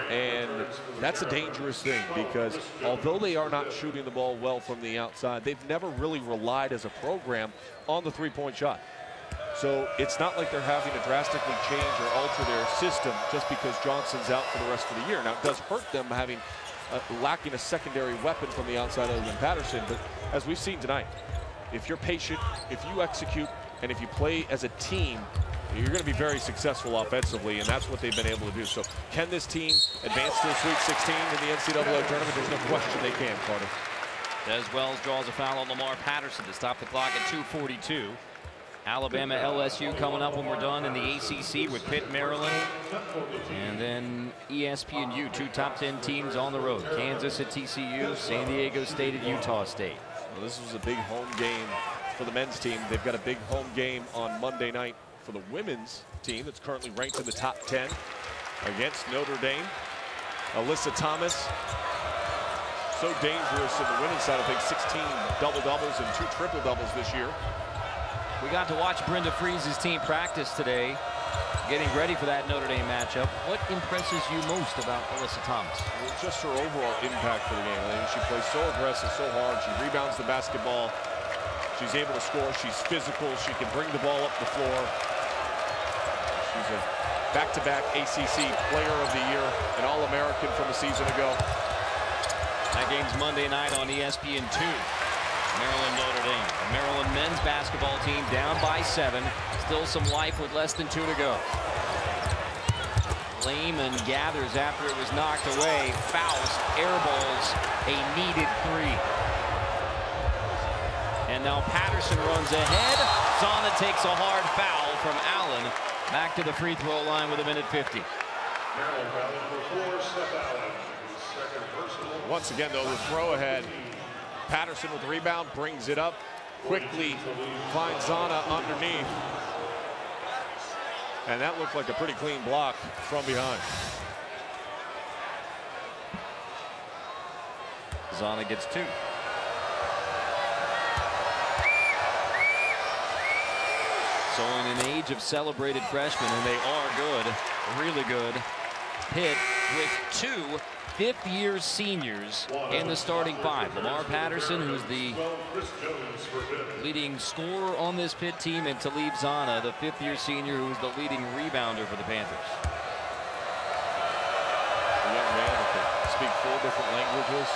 and that's a dangerous thing, because although they are not shooting the ball well from the outside, they've never really relied as a program on the three-point shot. So it's not like they're having to drastically change or alter their system just because Johnson's out for the rest of the year. Now, it does hurt them having lacking a secondary weapon from the outside other than Patterson, but as we've seen tonight, if you're patient, if you execute, and if you play as a team, you're going to be very successful offensively, and that's what they've been able to do. So can this team advance to the Sweet 16 in the NCAA tournament? There's no question they can, Carter. Des Wells draws a foul on Lamar Patterson to stop the clock at 2:42. Alabama, LSU coming up when we're done in the ACC with Pitt, Maryland. And then ESPNU, 2 top 10 teams on the road. Kansas at TCU, San Diego State at Utah State. Well, this was a big home game for the men's team. They've got a big home game on Monday night for the women's team that's currently ranked in the top 10 against Notre Dame. Alyssa Thomas, so dangerous in the women's side of things, 16 double-doubles and 2 triple-doubles this year. We got to watch Brenda Freese's team practice today, getting ready for that Notre Dame matchup. What impresses you most about Alyssa Thomas? Well, just her overall impact for the game. I mean, she plays so aggressive, so hard. She rebounds the basketball. She's able to score. She's physical. She can bring the ball up the floor. She's a back-to-back ACC Player of the Year, an All-American from a season ago. That game's Monday night on ESPN2. Maryland, Notre Dame. The Maryland men's basketball team down by 7. Still some life with less than 2 to go. Lehman gathers after it was knocked away. Fouls, airballs, a needed 3. And now Patterson runs ahead. Zana takes a hard foul from Allen. Back to the free throw line with 1:50. Once again, though, the throw ahead. Patterson with the rebound, brings it up, quickly finds Zana underneath. And that looked like a pretty clean block from behind. Zana gets 2. So in an age of celebrated freshmen, and they are good, really good, Pitt with 2 fifth-year seniors in the starting 5. Lamar Patterson, who's the leading scorer on this Pitt team, and Talib Zana, the 5th-year senior, who's the leading rebounder for the Panthers. A young man who can speak 4 different languages.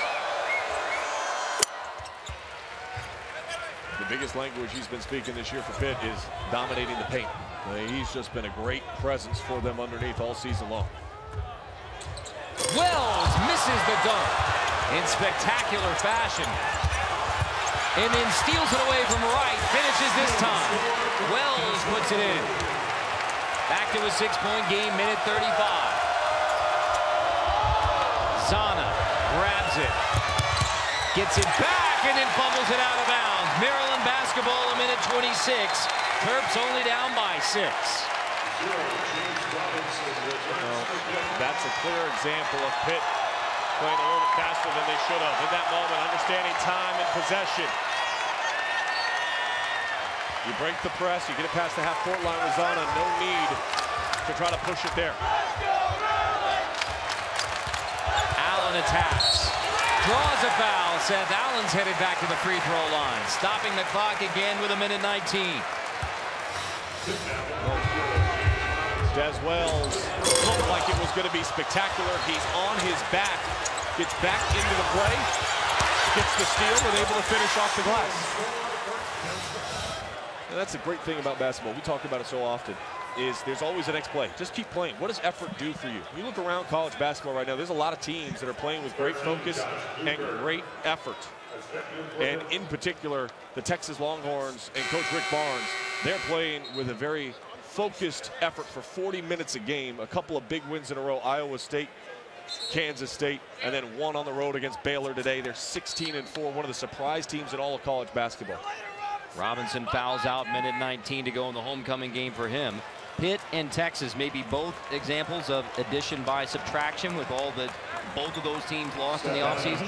The biggest language he's been speaking this year for Pitt is dominating the paint. He's just been a great presence for them underneath all season long. Wells misses the dunk in spectacular fashion. And then steals it away from right. Finishes this time. Wells puts it in. Back to a 6-point game, minute 35. Zana grabs it. Gets it back and then fumbles it out of bounds. Maryland basketball a minute 26. Terps only down by 6. That's a clear example of Pitt playing a little bit faster than they should have in that moment, understanding time and possession. You break the press, you get it past the half-court line with Zana, no need to try to push it there. Allen attacks, draws a foul. Seth Allen's headed back to the free throw line, stopping the clock again with a minute 19. Des Wells looked like it was going to be spectacular. He's on his back, gets back into the play, gets the steal, and able to finish off the glass. And that's the great thing about basketball. We talk about it so often, is there's always the next play. Just keep playing. What does effort do for you? You look around college basketball right now, there's a lot of teams that are playing with great focus and great effort. And in particular, the Texas Longhorns and Coach Rick Barnes, they're playing with a very focused effort for 40 minutes a game. A couple of big wins in a row, Iowa State, Kansas State, and then 1 on the road against Baylor today. They're 16-4, one of the surprise teams in all of college basketball. Robinson fouls out, minute 19 to go in the homecoming game for him. Pitt and Texas may be both examples of addition by subtraction with all that both of those teams lost in the offseason.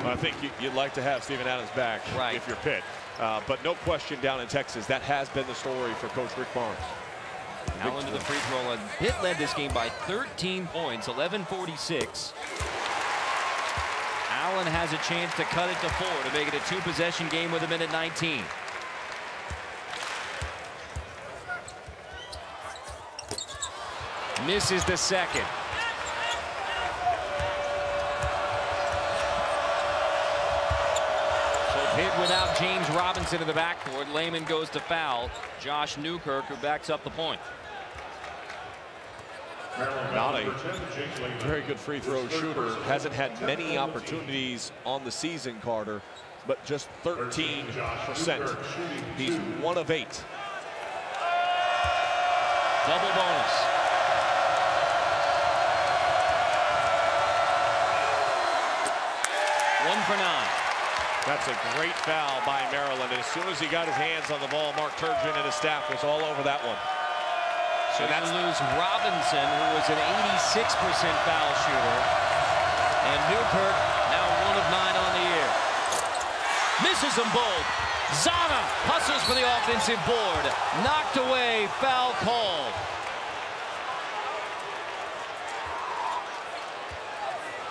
Well, I think you'd like to have Steven Adams back if you're Pitt. But no question down in Texas, that has been the story for Coach Rick Barnes. Now into the free throw line. Pitt led this game by 13 points, 11:46. Allen has a chance to cut it to 4 to make it a 2-possession game with a minute 19. Misses the second. So Pitt without James Robinson in the backcourt. Lehman goes to foul Josh Newkirk, who backs up the point. Not a very good free throw shooter. Hasn't had many opportunities on the season, Carter, but just 13%. He's 1 of 8. Double bonus. One for 9. That's a great foul by Maryland. And as soon as he got his hands on the ball, Mark Turgeon and his staff was all over that one. So that's lose Robinson, who was an 86% foul shooter. And Newkirk now 1 of 9 on the year. Misses them both. Zana hustles for the offensive board. Knocked away, foul called.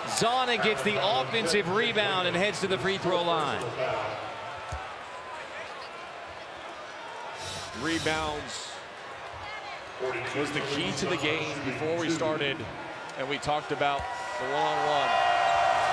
Zana gets the offensive rebound and heads to the free throw line. Rebounds was the key to the game before we started, and we talked about the one-on-one.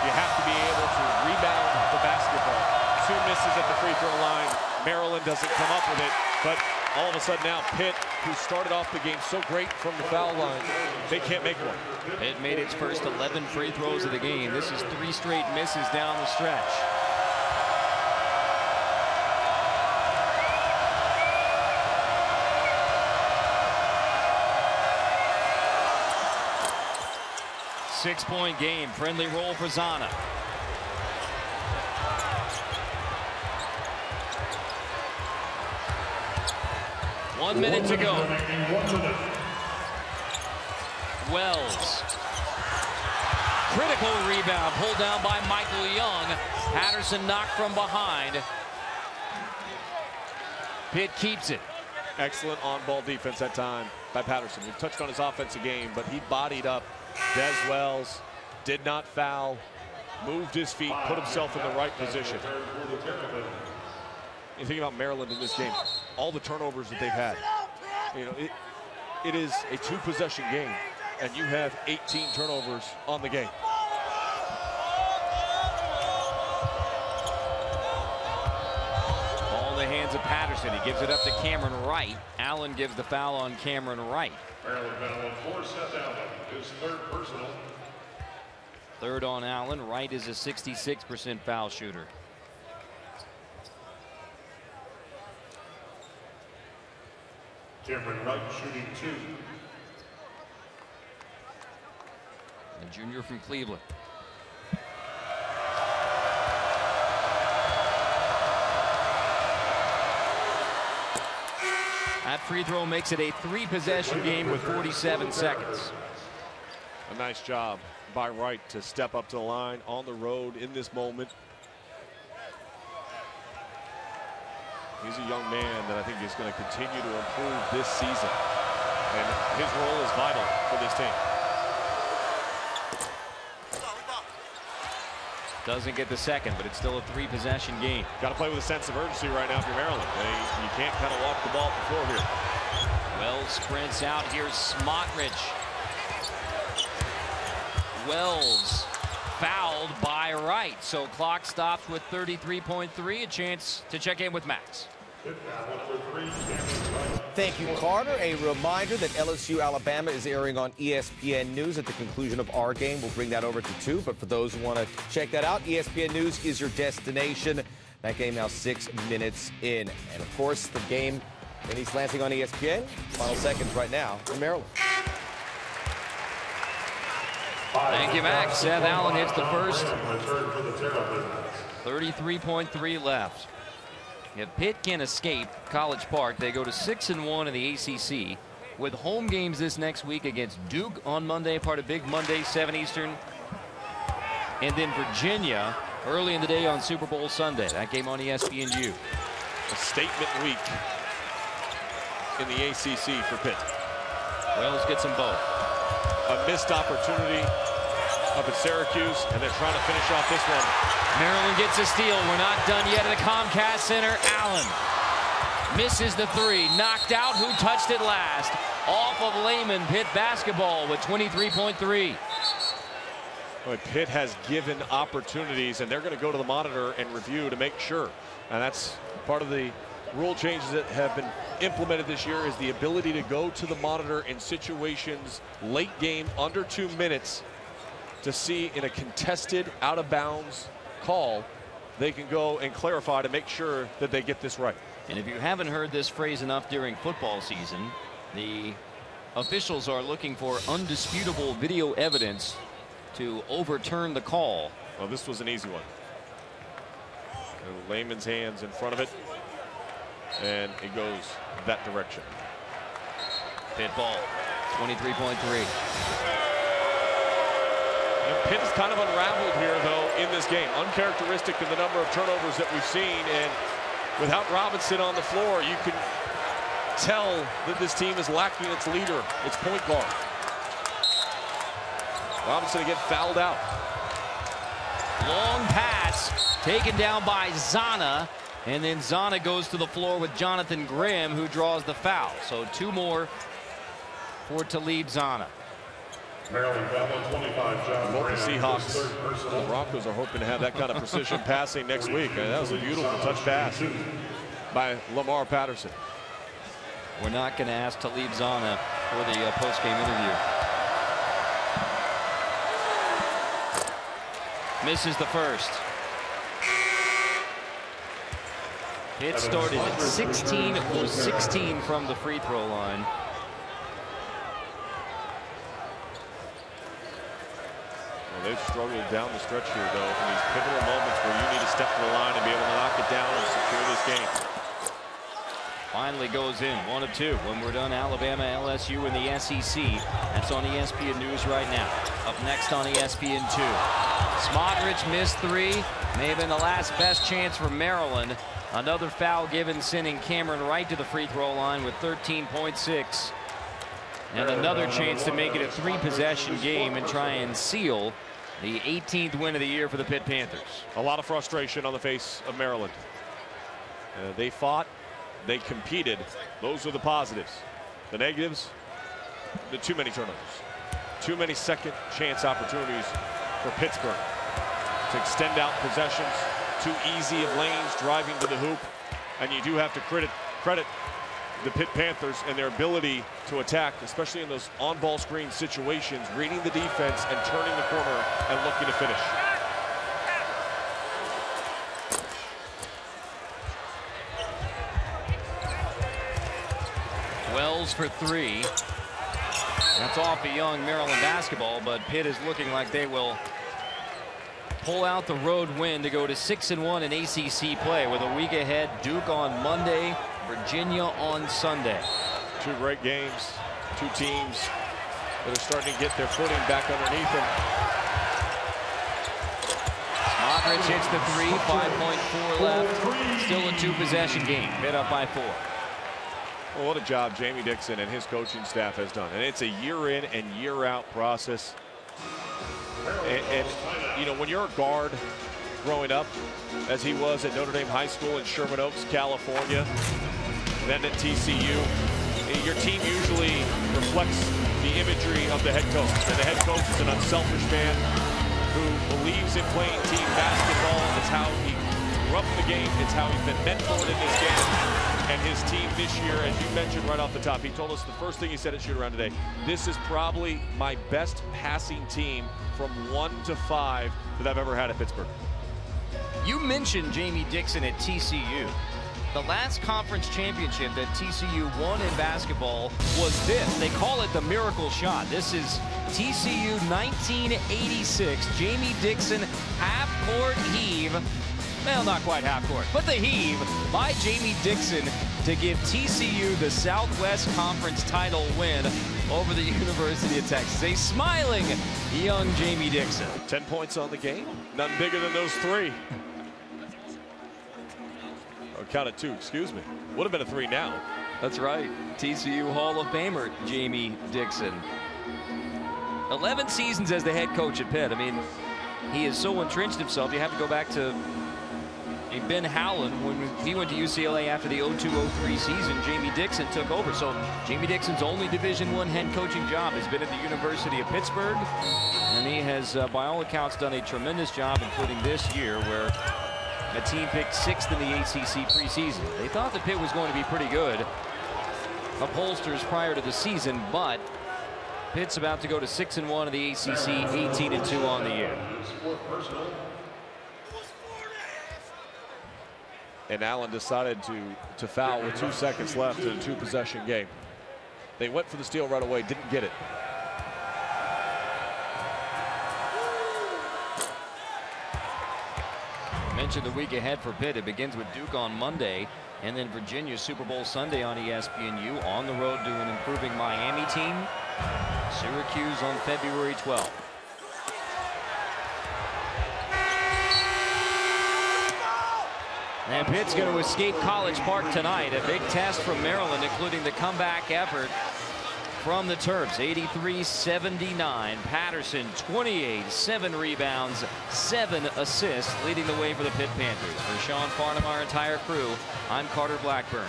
You have to be able to rebound the basketball. 2 misses at the free throw line. Maryland doesn't come up with it, but all of a sudden now Pitt, who started off the game so great from the foul line, they can't make one. Pitt made its first 11 free throws of the game. This is 3 straight misses down the stretch. Six-point game. Friendly roll for Zana. One minute to go. Wells. Critical rebound pulled down by Michael Young. Patterson knocked from behind. Pitt keeps it. Excellent on-ball defense that time by Patterson. We've touched on his offensive game, but he bodied up Des Wells, did not foul, moved his feet, put himself in the right position. You think about Maryland in this game, all the turnovers that they've had. You know, it is a 2-possession game, and you have 18 turnovers on the game. Ball in the hands of Patterson. He gives it up to Cameron Wright. Allen gives the foul on Cameron Wright. Maryland foul on 4, Seth Allen, his 3rd personal. 3rd on Allen. Wright is a 66% foul shooter. Cameron Wright shooting 2. A junior from Cleveland. That free throw makes it a 3-possession game with 47 seconds. A nice job by Wright to step up to the line on the road in this moment. He's a young man that I think is going to continue to improve this season. And his role is vital for this team. Doesn't get the second, but it's still a 3-possession game. Got to play with a sense of urgency right now if you're Maryland. You can't kind of walk the ball off the floor here. Wells sprints out. Here's Smotrich. Wells fouled by Wright. So clock stops with 33.3. A chance to check in with Max. Thank you, Carter. A reminder that LSU Alabama is airing on ESPN News at the conclusion of our game. We'll bring that over to 2, but for those who want to check that out, ESPN News is your destination. That game now 6 minutes in. And of course, the game in East Lansing on ESPN. Final seconds right now for Maryland. Thank you, Max. Seth Allen hits the first. 33.3 left. If Pitt can escape College Park, they go to 6-1 in the ACC with home games this next week against Duke on Monday, part of Big Monday, 7 Eastern. And then Virginia early in the day on Super Bowl Sunday. That game on ESPNU. A statement week in the ACC for Pitt. Wells gets them both. A missed opportunity up at Syracuse, and they're trying to finish off this one. Maryland gets a steal. We're not done yet at the Comcast Center. Allen misses the 3. Knocked out. Who touched it last? Off of Lehman. Pitt basketball with 23.3. Well, Pitt has given opportunities, and they're going to go to the monitor and review to make sure. And that's part of the rule changes that have been implemented this year, is the ability to go to the monitor in situations late game under 2 minutes to see in a contested out of bounds call, they can go and clarify to make sure that they get this right. And if you haven't heard this phrase enough during football season, the officials are looking for undisputable video evidence to overturn the call. Well, this was an easy one. Layman's hands in front of it, and it goes that direction. Pitt ball, 23.3. Pitt is kind of unraveled here, though, in this game. Uncharacteristic of the number of turnovers that we've seen, and without Robinson on the floor, you can tell that this team is lacking its leader, its point guard. Robinson again fouled out. Long pass taken down by Zana, and then Zana goes to the floor with Jonathan Grimm, who draws the foul. So 2 more for Talib Zana. Maryland foul on 25, John Both the Seahawks, Graham. the Broncos are hoping to have that kind of precision passing next week. And that was a beautiful touch pass by Lamar Patterson. We're not going to ask Talib Zana for the post-game interview. Misses the first. Pitt started at 16 or 16 from the free throw line. Well, they've struggled down the stretch here, though, in these pivotal moments where you need to step to the line and be able to knock it down and secure this game. Finally goes in, 1 of 2. When we're done, Alabama, LSU, and the SEC. That's on ESPN News right now. Up next on ESPN 2. Smotrich missed 3. May have been the last best chance for Maryland. Another foul given, sending Cameron Wright to the free throw line with 13.6. And another chance to make it a 3-possession game and try and seal the 18th win of the year for the Pitt Panthers. A lot of frustration on the face of Maryland. They fought. They competed. Those are the positives. The negatives, the too many turnovers. Too many second chance opportunities for Pittsburgh to extend out possessions. Too easy of lanes driving to the hoop. And you do have to credit the Pitt Panthers and their ability to attack, especially in those on-ball screen situations, reading the defense and turning the corner and looking to finish. Wells for 3. That's off a young Maryland basketball, but Pitt is looking like they will pull out the road win to go to 6-1 in ACC play, with a week ahead. Duke on Monday, Virginia on Sunday. 2 great games, 2 teams that are starting to get their footing back underneath them. Smotrich hits the 3, 5.4 left. Still a 2-possession game. Pitt up by 4. Well, what a job Jamie Dixon and his coaching staff has done. And it's a year in and year out process. And you know, when you're a guard growing up, as he was at Notre Dame High School in Sherman Oaks, California, then at TCU, your team usually reflects the imagery of the head coach. And the head coach is an unselfish man who believes in playing team basketball. It's how he grew up in the game. It's how he's been mentored in this game. And his team this year, as you mentioned right off the top, he told us the first thing he said at shoot around today, this is probably my best passing team from 1 to 5 that I've ever had at Pittsburgh. You mentioned Jamie Dixon at TCU. The last conference championship that TCU won in basketball was this. They call it the miracle shot. This is TCU 1986. Jamie Dixon half-court heave. Well, not quite half court, but the heave by Jamie Dixon to give TCU the Southwest Conference title win over the University of Texas. A smiling young Jamie Dixon. 10 points on the game. Nothing bigger than those 3. Or count it 2, excuse me. Would have been a 3 now. That's right. TCU Hall of Famer Jamie Dixon. 11 seasons as the head coach at Pitt. I mean, he has so entrenched himself. You have to go back to Ben Howland, when he went to UCLA after the 02-03 season, Jamie Dixon took over. So Jamie Dixon's only Division I head coaching job has been at the University of Pittsburgh. And he has, by all accounts, done a tremendous job, including this year, where a team picked 6th in the ACC preseason. They thought that Pitt was going to be pretty good, upholsters prior to the season, but Pitt's about to go to 6-1 in the ACC, 18-2 on the year. And Allen decided to foul with 2 seconds left in a 2-possession game. They went for the steal right away, didn't get it. I mentioned the week ahead for Pitt. It begins with Duke on Monday, and then Virginia Super Bowl Sunday on ESPNU. On the road to an improving Miami team. Syracuse on February 12th. And Pitt's going to escape College Park tonight. A big test from Maryland, including the comeback effort from the Terps. 83-79. Patterson, 28, 7 rebounds, 7 assists, leading the way for the Pitt Panthers. For Sean Farnham, our entire crew, I'm Carter Blackburn.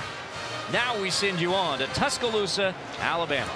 Now we send you on to Tuscaloosa, Alabama.